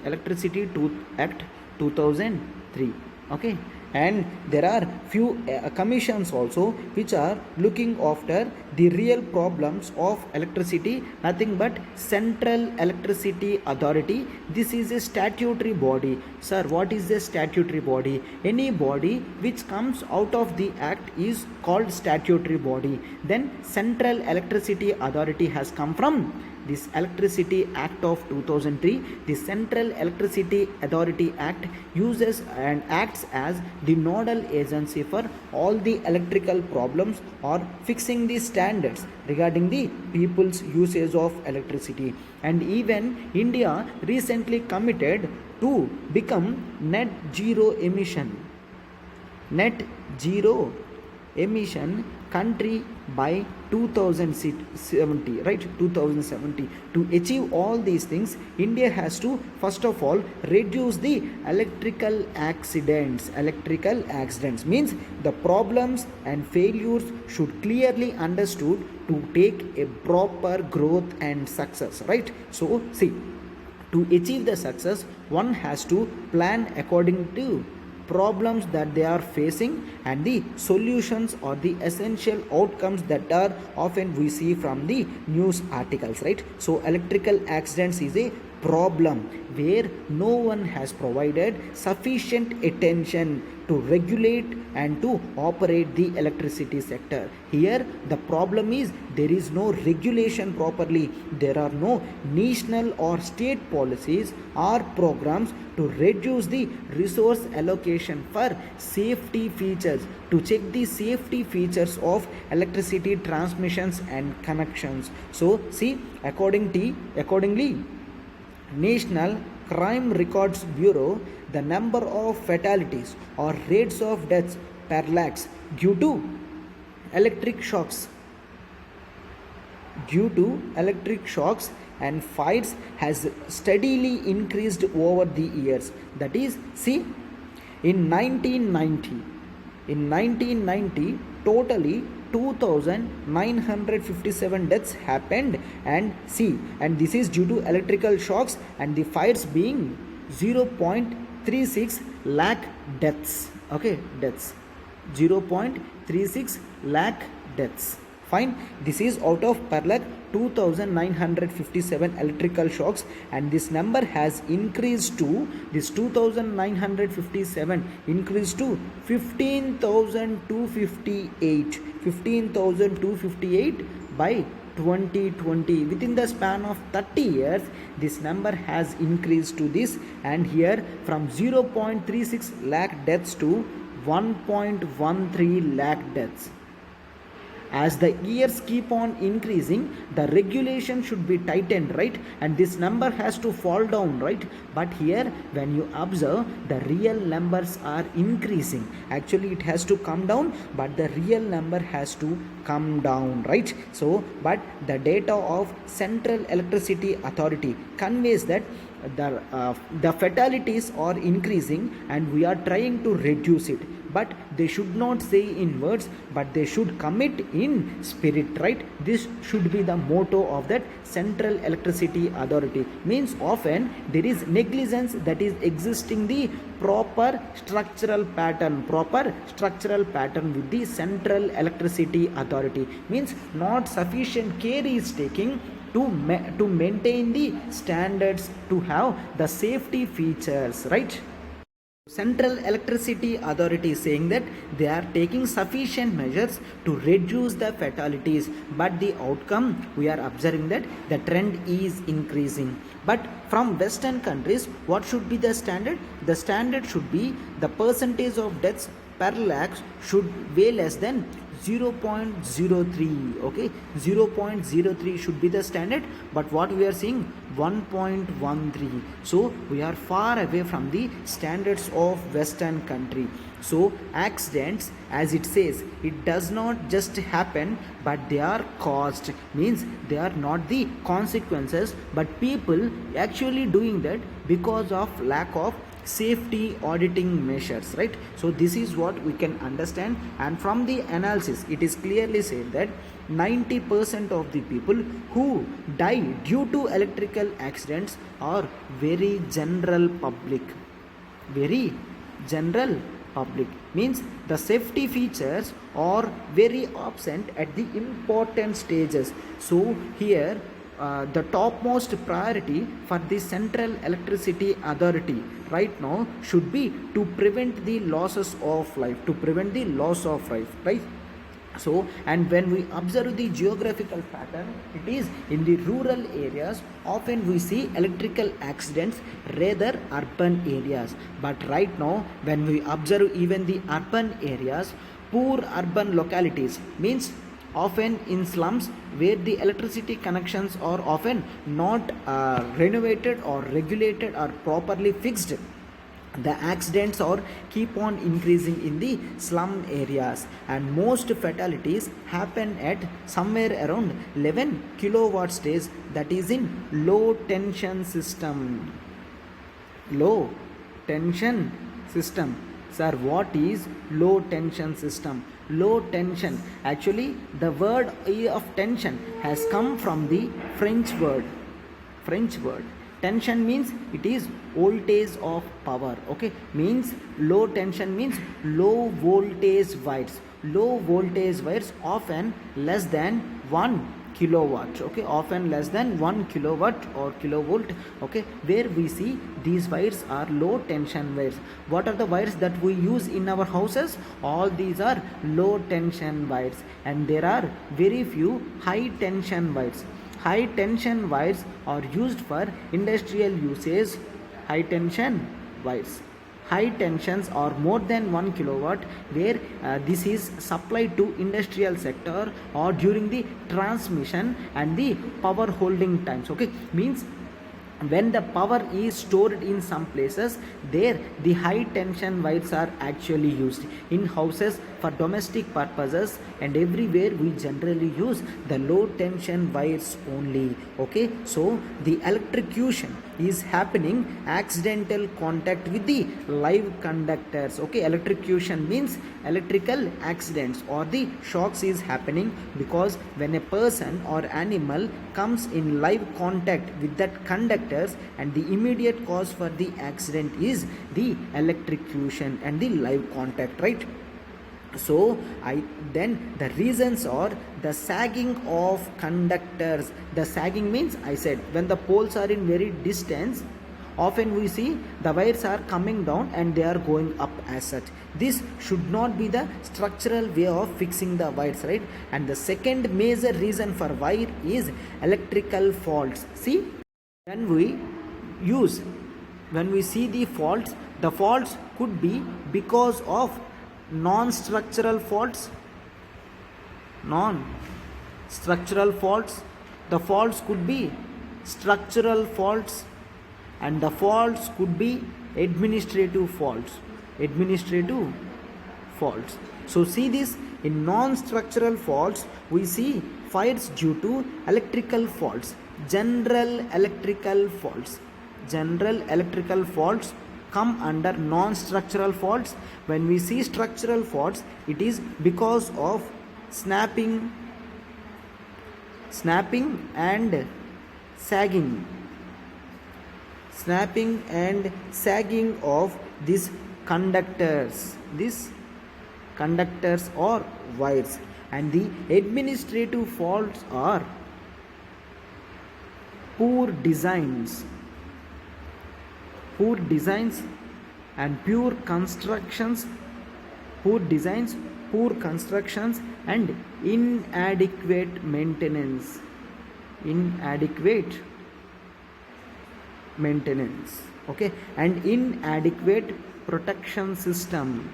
Act 2003. Okay, and there are few commissions also which are looking after the real problems of electricity, nothing but Central Electricity Authority. This is a statutory body. Sir, what is a statutory body? Any body which comes out of the act is called statutory body. Then Central Electricity Authority has come from this Electricity Act of 2003. The Central Electricity Authority Act uses and acts as the nodal agency for all the electrical problems or fixing the standards regarding the people's usage of electricity. And even India recently committed to become net zero emission country by 2070, right? 2070. To achieve all these things, India has to first of all reduce the electrical accidents. Means the problems and failures should clearly understood to take a proper growth and success, right? So see, to achieve the success, one has to plan according to problems that they are facing and the solutions or the essential outcomes that are often we see from the news articles, right? So electrical accidents is a problem where no one has provided sufficient attention to regulate and to operate the electricity sector. Here the problem is there is no regulation properly. There are no national or state policies or programs to reduce the resource allocation for safety features, to check the safety features of electricity transmissions and connections. So see, accordingly National Crime Records Bureau, the number of fatalities or rates of deaths per lakhs due to electric shocks and fires has steadily increased over the years. That is, see, in 1990 totally 2957 deaths happened, and this is due to electrical shocks and the fires being 0.36 lakh deaths. Okay, deaths 0.36 lakh deaths. Fine, this is out of per lakh 2957 electrical shocks, and this number has increased to, this 2957 increased to 15,258 by 2020. Within the span of 30 years this number has increased to this, and here from 0.36 lakh deaths to 1.13 lakh deaths. As the years keep on increasing, the regulation should be tightened, right? And this number has to fall down, right? But here when you observe, the real numbers are increasing. Actually it has to come down, but the real number has to come down, right? So but the data of Central Electricity Authority conveys that the fatalities are increasing and we are trying to reduce it, but they should not say in words, but they should commit in spirit, right? This should be the motto of that Central Electricity Authority. Means often there is negligence that is existing the proper structural pattern with the Central Electricity Authority. Means not sufficient care is taking to maintain the standards, to have the safety features, right? Central Electricity Authority is saying that they are taking sufficient measures to reduce the fatalities, but the outcome we are observing that the trend is increasing. But from Western countries, what should be the standard? The standard should be the percentage of deaths per lakhs should weigh less than 0.03. okay, 0.03 should be the standard, but what we are seeing 1.13. so we are far away from the standards of Western country. So accidents, as it says, it does not just happen, but they are caused. Means they are not the consequences, but people actually doing that because of lack of safety auditing measures, right? So this is what we can understand, and from the analysis it is clearly said that 90% of the people who die due to electrical accidents are very general public. Means the safety features are very absent at the important stages. So here the topmost priority for the Central Electricity Authority right now should be to prevent the losses of life, right? So, and when we observe the geographical pattern, it is in the rural areas often we see electrical accidents, rather urban areas. But right now when we observe even the urban areas, poor urban localities, means often in slums where the electricity connections are often not renovated or regulated or properly fixed, the accidents are keep on increasing in the slum areas, and most fatalities happen at somewhere around 11 kilowatt stage, that is in low tension system. Sir, what is low tension system? Low tension, actually the word of tension has come from the French word Tension means it is voltage of power. Okay, means low tension means low voltage wires. Low voltage wires often less than 1 kilowatt. Okay, often less than 1 kilowatt or kilovolt. Okay, where we see these wires are low tension wires. What are the wires that we use in our houses? All these are low tension wires, and there are very few high tension wires. High tension wires are used for industrial usage. High tension wires, high tensions are more than 1 kilowatt, where this is supplied to industrial sector or during the transmission and the power holding times. Okay, means when the power is stored in some places, there the high tension wires are actually used in houses for domestic purposes, and everywhere we generally use the low tension wires only. Okay, so the electrocution is happening accidental contact with the live conductors. Okay, electrocution means electrical accidents or the shocks is happening because when a person or animal comes in live contact with that conductors, and the immediate cause for the accident is the electrocution and the live contact, right? So then the reasons are the sagging of conductors. The sagging means, I said, when the poles are in very distance, often we see the wires are coming down and they are going up as such. This should not be the structural way of fixing the wires, right? And the second major reason for wire is electrical faults. See, when we see the faults could be because of non-structural faults. The faults could be structural faults, and the faults could be administrative faults. So see this, in non-structural faults we see fires due to electrical faults. General electrical faults come under non-structural faults. When we see structural faults, it is because of snapping and sagging of these conductors or wires. And the administrative faults are poor designs and poor constructions and inadequate maintenance. Okay, and inadequate protection system.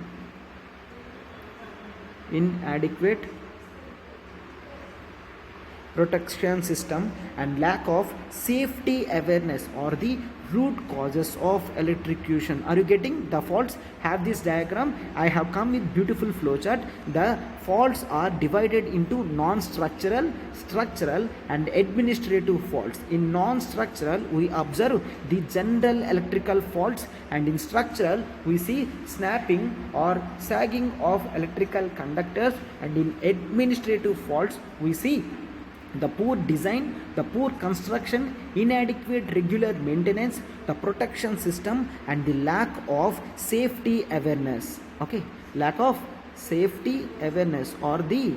And lack of safety awareness or the root causes of electrocution. Are you getting? The faults have this diagram. I have come with beautiful flowchart. The faults are divided into non-structural, structural and administrative faults. In non-structural we observe the general electrical faults, and in structural we see snapping or sagging of electrical conductors, and in administrative faults we see the poor design, the poor construction, inadequate regular maintenance, the protection system and the lack of safety awareness. Okay, lack of safety awareness are the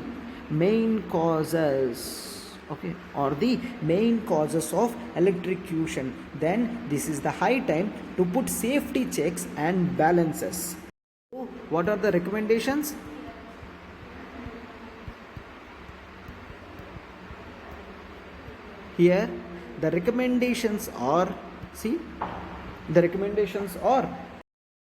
main causes. Okay, or the main causes of electrocution. Then this is the high time to put safety checks and balances. So what are the recommendations? Here the recommendations are,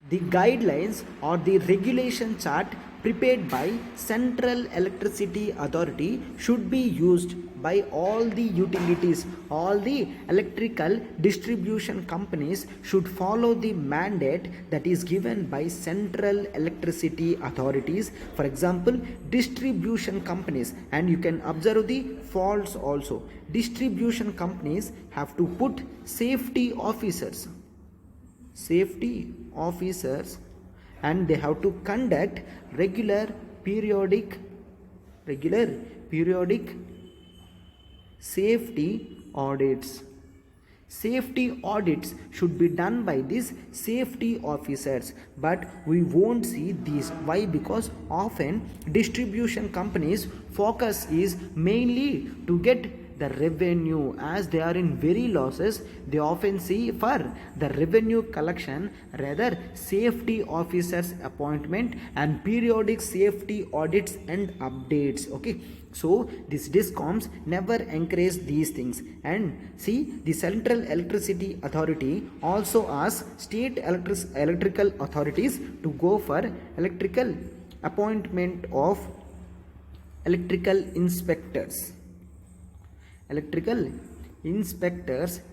the guidelines or the regulation chart prepared by Central Electricity Authority should be used by all the utilities. All the electrical distribution companies should follow the mandate that is given by Central Electricity Authorities. For example, distribution companies, and you can observe the faults also. Distribution companies have to put safety officers, and they have to conduct regular periodic safety audits. Safety audits should be done by these safety officers, but we won't see these. Why? Because often distribution companies focus is mainly to get the revenue. As they are in very losses, they often see for the revenue collection rather safety officers appointment and periodic safety audits and updates. Okay, so these discoms never encourage these things. And see, the Central Electricity Authority also asks state electrical authorities to go for electrical appointment of electrical inspectors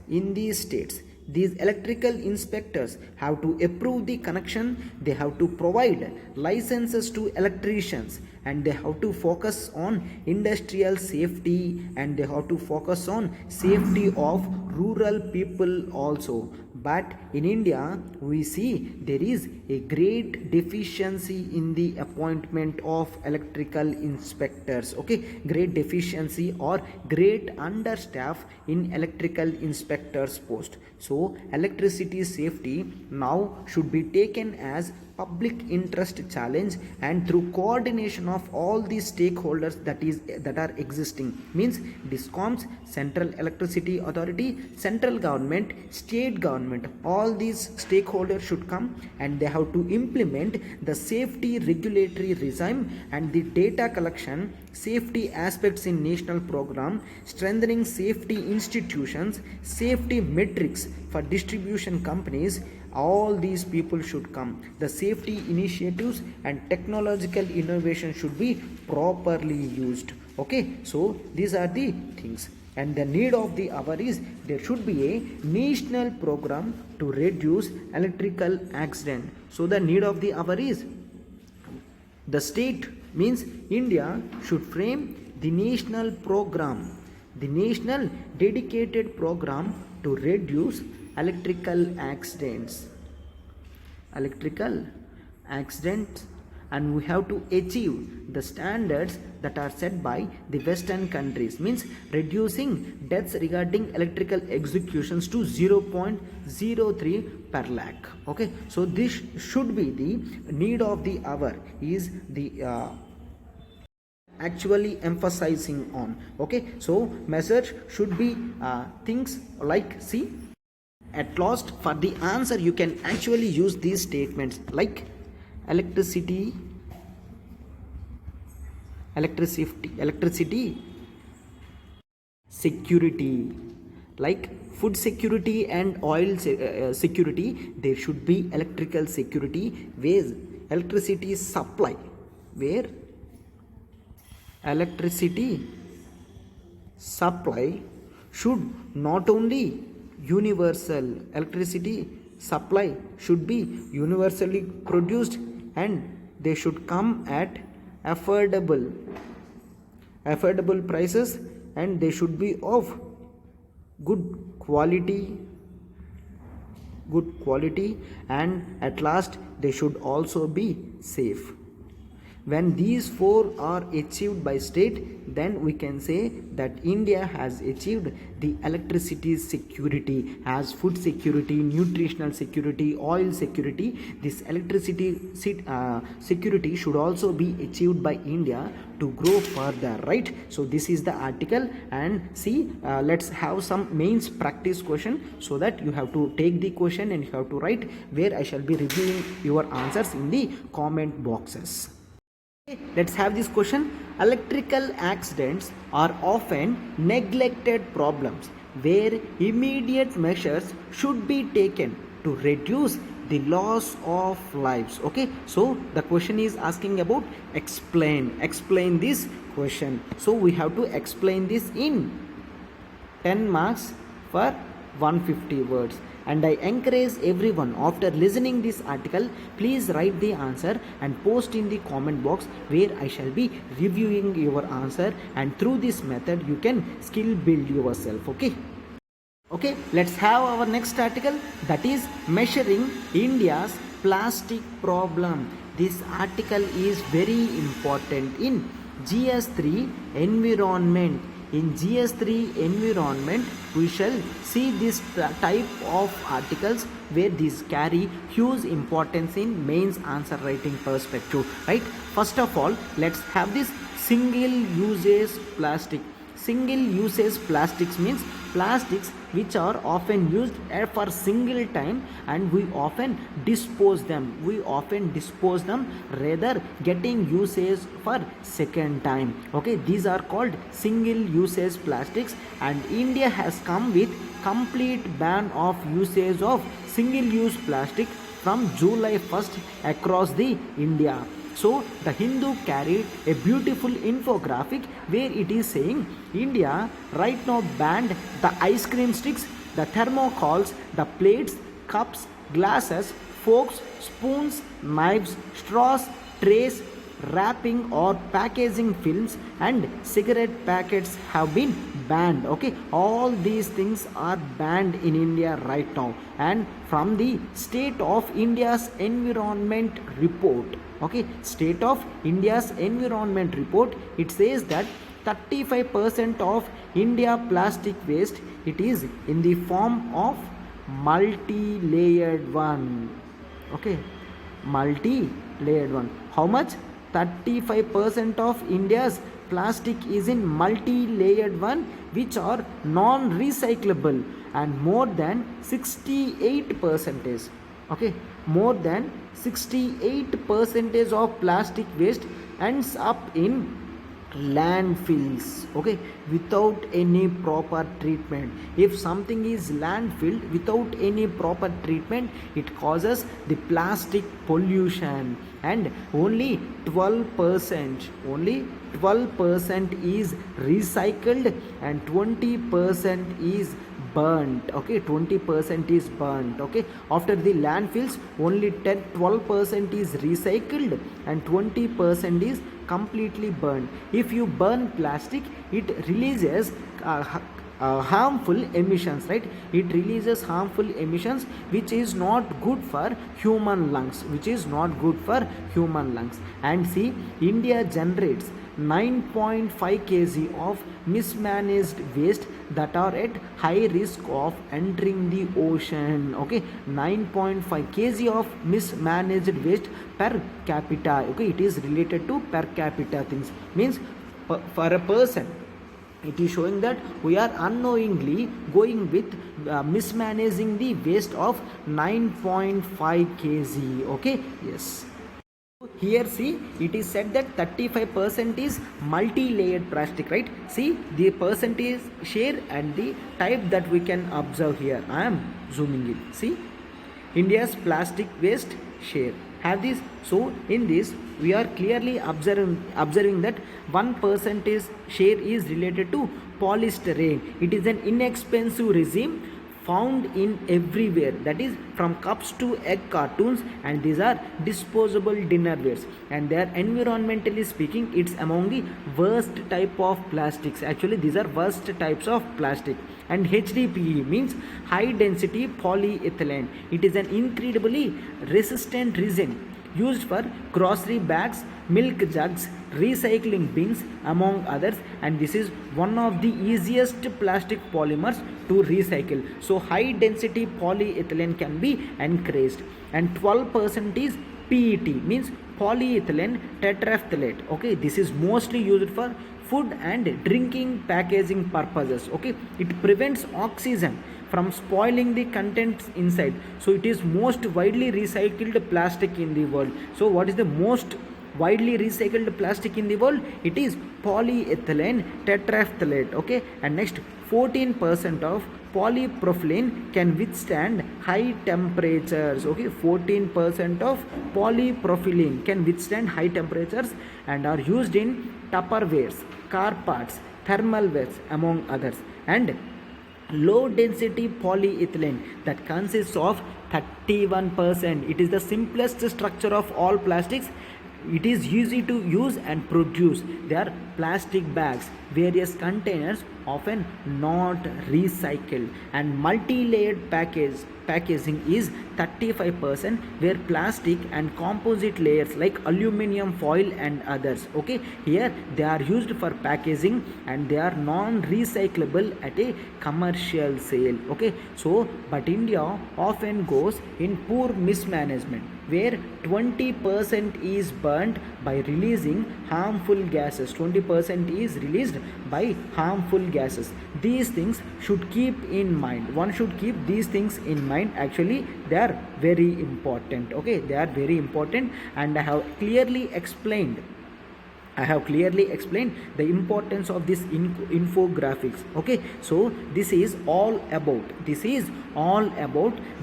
in these states. These electrical inspectors have to approve the connection, they have to provide licenses to electricians, and they have to focus on industrial safety, and they have to focus on safety of rural people also. But in India, we see there is a great deficiency in the appointment of electrical inspectors. Okay, great deficiency or great understaff in electrical inspectors post. So electricity safety now should be taken as public interest challenge, and through coordination of all these stakeholders that are existing, means discoms, Central Electricity Authority, central government, state government, all these stakeholders should come, and they have to implement the safety regulatory regime and the data collection safety aspects in national program, strengthening safety institutions, safety metrics for distribution companies. All these people should come. The safety initiatives and technological innovation should be properly used. Okay, so these are the things. And the need of the hour is there should be a national program to reduce electrical accident. So the need of the hour is the state, means India, should frame the national program, the national dedicated program to reduce electrical accidents, and we have to achieve the standards that are set by the Western countries, means reducing deaths regarding electrical executions to 0.03 per lakh. Okay, so this should be the need of the hour, is the actually emphasizing on. Okay, so message should be things like, see, at last for the answer you can actually use these statements like electricity security, like food security and oil security. There should be electrical security where electricity supply should not only universal, electricity supply should be universally produced, and they should come at affordable prices, and they should be of good quality, and at last they should also be safe. When these four are achieved by state, then we can say that India has achieved the electricity security, as food security, nutritional security, oil security. This electricity security should also be achieved by India to grow further, right? So this is the article, and see, let's have some mains practice question, so that you have to take the question and you have to write, where I shall be reviewing your answers in the comment boxes. Let's have this question. Electrical accidents are often neglected problems where immediate measures should be taken to reduce the loss of lives. Okay, so the question is asking about explain this question. So we have to explain this in 10 marks for 150 words. And I encourage everyone, after listening this article, please write the answer and post in the comment box, where I shall be reviewing your answer, and through this method you can skill build yourself. Okay, let's have our next article, that is measuring India's plastic problem. This article is very important in GS3 environment. in GS3 environment we shall see this type of articles where these carry huge importance in mains answer writing perspective, right? First of all, let's have this single usage plastic. Single usage plastics means plastics which are often used for single time and we often dispose them rather getting usage for second time. Okay, these are called single usage plastics, and India has come with complete ban of usage of single use plastic from July 1st across the India. So the Hindu carried a beautiful infographic where it is saying India right now banned the ice cream sticks, the thermocols, the plates, cups, glasses, forks, spoons, knives, straws, trays, wrapping or packaging films and cigarette packets have been banned. Okay, all these things are banned in India right now. And from the State of India's Environment Report, okay, State of India's Environment Report, it says that 35% of India plastic waste, it is in the form of multi-layered one. Okay, multi-layered one. How much? 35% of India's plastic is in multi-layered one which are non-recyclable, and more than 68%, okay, more than 68% of plastic waste ends up in landfills, okay, without any proper treatment. If something is landfilled without any proper treatment, it causes the plastic pollution, and only 12% is recycled and 20% is burnt. Okay, 20% is burnt. Okay, after the landfills only 12% is recycled and 20% is completely burned. If you burn plastic, it releases harmful emissions, right? It releases harmful emissions which is not good for human lungs, and see, India generates 9.5 kg of mismanaged waste that are at high risk of entering the ocean. Okay, 9.5 kg of mismanaged waste per capita. Okay, it is related to per capita things, means for a person it is showing that we are unknowingly going with mismanaging the waste of 9.5 kg. Okay, yes. Here see, it is said that 35% is multi-layered plastic, right? See the percentage share and the type that we can observe here. I am zooming in. See, India's plastic waste share have this. So in this we are clearly observing that 1% share is related to polystyrene. It is an inexpensive resin found in everywhere, that is from cups to egg cartoons, and these are disposable dinnerwares, and they are environmentally speaking it's among the worst type of plastics. Actually these are worst types of plastic. And HDPE means high density polyethylene. It is an incredibly resistant resin used for grocery bags, milk jugs, recycling bins, among others, and this is one of the easiest plastic polymers to recycle. So high density polyethylene can be encouraged. And 12% is PET, means polyethylene tetraphthalate. Okay, this is mostly used for food and drinking packaging purposes. Okay, it prevents oxygen from spoiling the contents inside. So it is most widely recycled plastic in the world. So what is the most widely recycled plastic in the world? It is polyethylene tetraphthalate. Okay, and next 14% of polypropylene can withstand high temperatures. Okay, 14% of polypropylene can withstand high temperatures and are used in Tupperwares, car parts, thermal wares, among others. And low density polyethylene that consists of 31%. It is the simplest structure of all plastics. It is easy to use and produce. They are plastic bags, various containers, often not recycled, and multi-layered packaging is 35%, where plastic and composite layers like aluminum foil and others, okay, here they are used for packaging and they are non-recyclable at a commercial sale, okay. So but India often goes in poor mismanagement, where 20% is burnt by releasing harmful gases. 20% is released by harmful gases. These things should keep in mind. One should keep these things in mind. Actually, they are very important. Okay, they are very important, and I have clearly explained the importance of this infographics, okay. So this is all about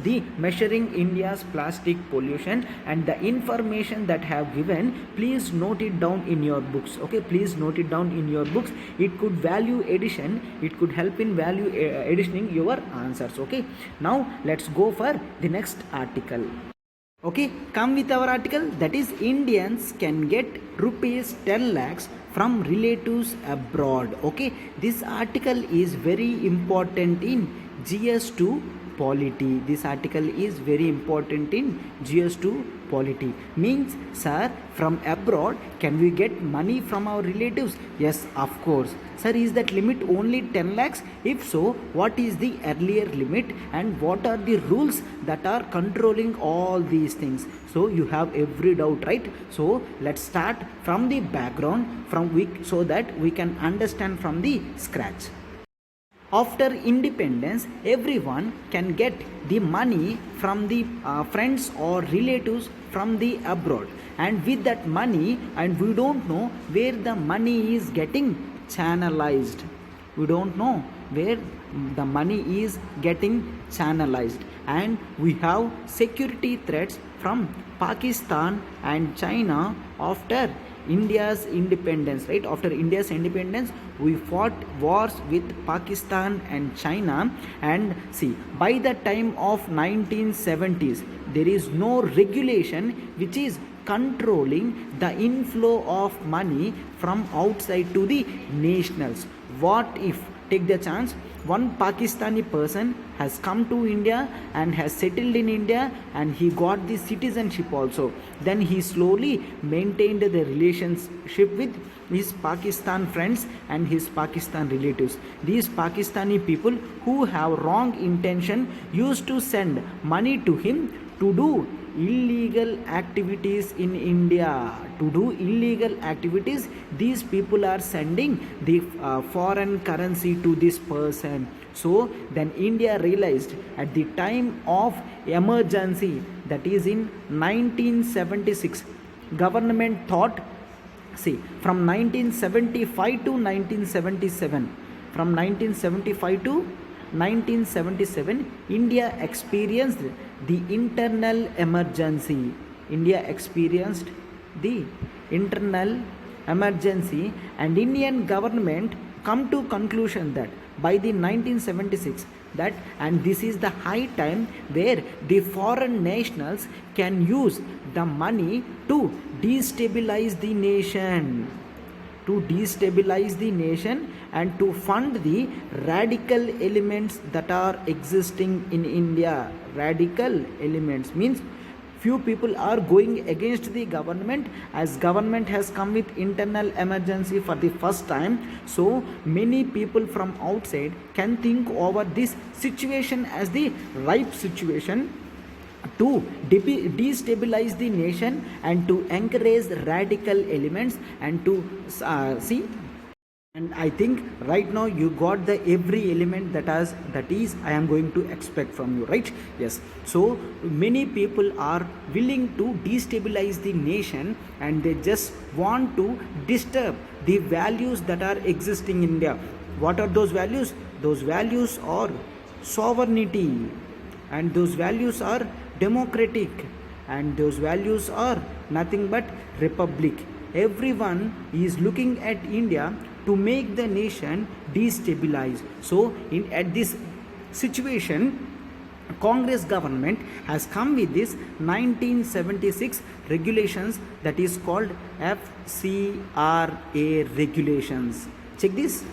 the measuring India's plastic pollution, and the information that have given, please note it down in your books, okay. Please note it down in your books. It could help in value additioning your answers, okay. Now let's go for the next article. Okay, come with our article, that is Indians can get rupees 10 lakhs from relatives abroad. Okay, this article is very important in GS2 polity. This article is very important in GS2 polity. Means, sir, from abroad can we get money from our relatives? Yes, of course. Sir, is that limit only 10 lakhs? If so, what is the earlier limit and what are the rules that are controlling all these things? So you have every doubt, right? So let's start from the background so that we can understand from the scratch. After independence, everyone can get the money from the friends or relatives from the abroad, and with that money, and we don't know where the money is getting channelized. We don't know where the money is getting channelized, and we have security threats from Pakistan and China after India's independence, right? After India's independence, we fought wars with Pakistan and China, and see, by the time of 1970s, there is no regulation which is controlling the inflow of money from outside to the nationals. What if, take the chance, one Pakistani person has come to India and has settled in India, and he got the citizenship also. Then he slowly maintained the relationship with his Pakistan friends and his Pakistan relatives. These Pakistani people who have wrong intention used to send money to him to do illegal activities in India. To do illegal activities, these people are sending the foreign currency to this person. So then India realized at the time of emergency, that is in 1976, government thought, see, from 1975 to 1977, from 1975 to 1977, India experienced the internal emergency. India experienced the internal emergency, and Indian government come to conclusion that by the 1976, that, and this is the high time where the foreign nationals can use the money to destabilize the nation, and to fund the radical elements that are existing in India. Radical elements means few people are going against the government, as government has come with internal emergency for the first time. So many people from outside can think over this situation as the ripe situation to destabilize the nation and to encourage radical elements and to see. And I think right now you got the every element that is I am going to expect from you, right? Yes. So many people are willing to destabilize the nation, and they just want to disturb the values that are existing in India. What are those values? Those values are sovereignty, and those values are democratic, and those values are nothing but republic. Everyone is looking at India to make the nation destabilize. So at this situation, Congress government has come with this 1976 regulations, that is called FCRA regulations. Check this.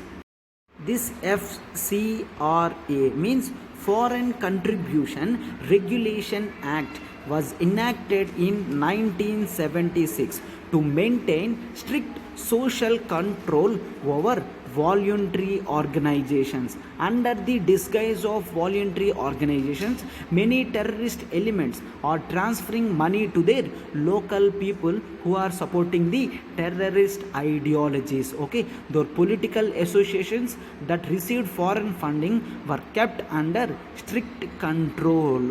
This FCRA means Foreign Contribution Regulation Act was enacted in 1976 to maintain strict social control over voluntary organizations. Under the disguise of voluntary organizations, many terrorist elements are transferring money to their local people who are supporting the terrorist ideologies. Okay, their political associations that received foreign funding were kept under strict control.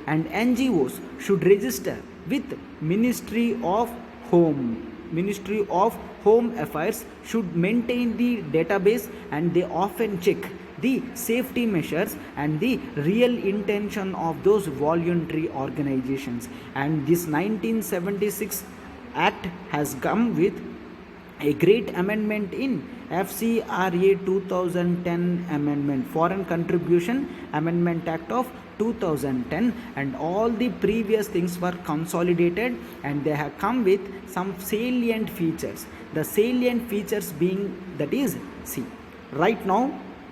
And NGOs should register with Ministry of Home Affairs should maintain the database, and they often check the safety measures and the real intention of those voluntary organizations. And this 1976 act has come with a great amendment in FCRA 2010 amendment, Foreign Contribution Amendment Act of 2010, and all the previous things were consolidated and they have come with some salient features. The salient features being, that is, see, right now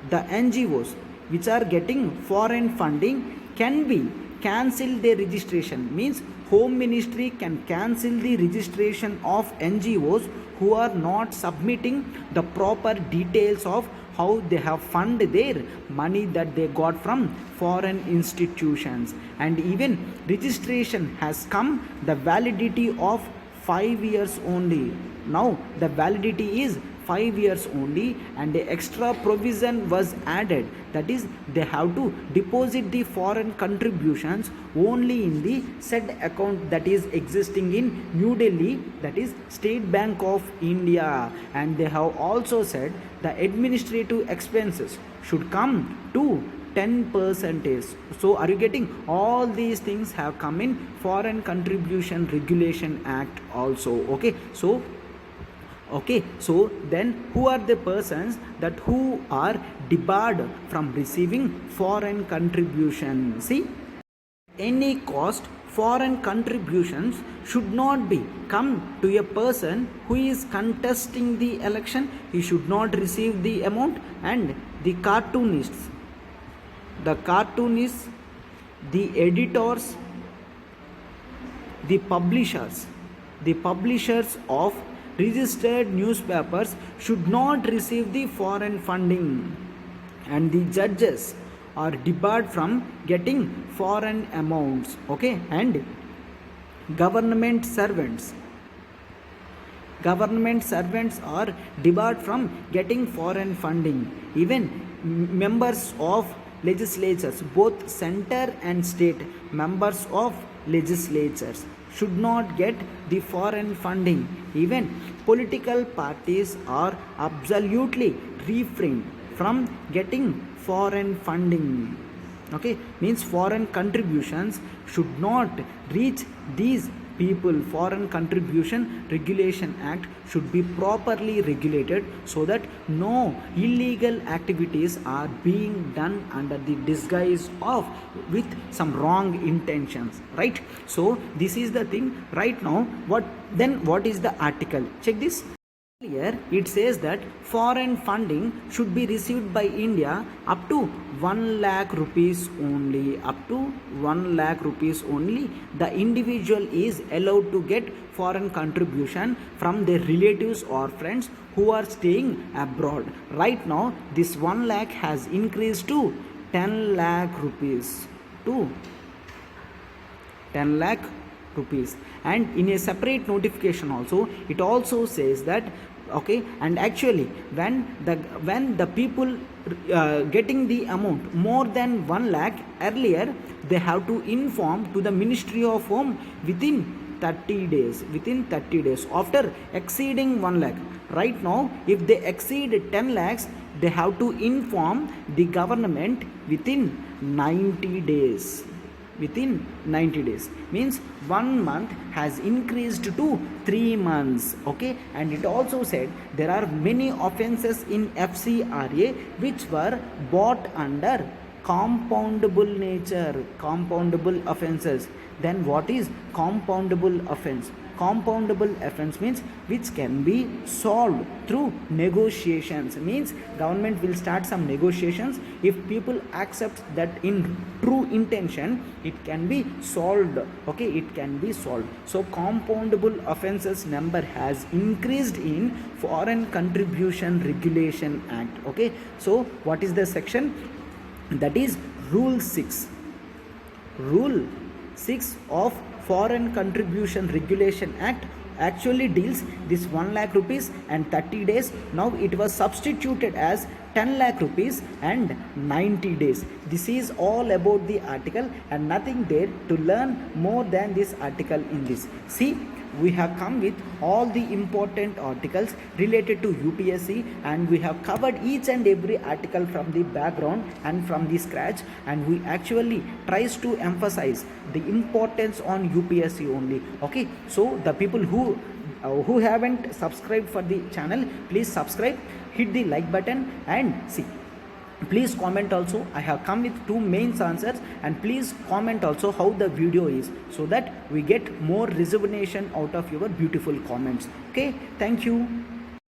the NGOs which are getting foreign funding can be cancel their registration, means Home Ministry can cancel the registration of NGOs who are not submitting the proper details of how they have funded their money that they got from foreign institutions. And even registration has come the validity of 5 years only. Now the validity is 5 years only, and the extra provision was added, that is, they have to deposit the foreign contributions only in the said account that is existing in New Delhi, that is State Bank of India. And they have also said the administrative expenses should come to 10%. So are you getting? All these things have come in Foreign Contribution Regulation Act also. Okay, so then who are the persons that who are debarred from receiving foreign contribution? See, any cost, foreign contributions should not be come to a person who is contesting the election. He should not receive the amount. And the cartoonists, the editors, the publishers of registered newspapers should not receive the foreign funding, and the judges are debarred from getting foreign amounts. Okay, and government servants are debarred from getting foreign funding. Even members of legislatures, both center and state members of legislatures, should not get the foreign funding. Even political parties are absolutely refrained from getting foreign funding. Okay, means foreign contributions should not reach these people. Foreign Contribution Regulation Act should be properly regulated so that no illegal activities are being done under the disguise of with some wrong intentions, right? So this is the thing right now. What is the article? Check this. Here it says that foreign funding should be received by India up to 1 lakh rupees only. Up to 1 lakh rupees only. The individual is allowed to get foreign contribution from their relatives or friends who are staying abroad. Right now this 1 lakh has increased to 10 lakh rupees. To 10 lakh rupees. And in a separate notification also, it also says that, okay, and actually when the people getting the amount more than 1 lakh, earlier they have to inform to the Ministry of Home within 30 days after exceeding 1 lakh. Right now if they exceed 10 lakhs, they have to inform the government within 90 days. Means 1 month has increased to 3 months. Okay, and it also said there are many offenses in FCRA which were brought under compoundable nature, compoundable offenses. Then what is compoundable offense? Compoundable offense means which can be solved through negotiations, means government will start some negotiations. If people accept that in true intention, it can be solved. Okay, it can be solved. So compoundable offenses number has increased in Foreign Contribution Regulation Act. Okay, so what is the section? That is Rule 6. Rule 6 of Foreign Contribution Regulation Act actually deals this 1 lakh rupees and 30 days. Now it was substituted as 10 lakh rupees and 90 days. This is all about the article and nothing there to learn more than this article in this. See, we have come with all the important articles related to UPSC, and we have covered each and every article from the background and from the scratch, and we actually tries to emphasize the importance on UPSC only. Okay, so the people who haven't subscribed for the channel, please subscribe, hit the like button, and see, please comment also. I have come with 2 main answers, and please comment also how the video is, so that we get more rejuvenation out of your beautiful comments. Okay, thank you.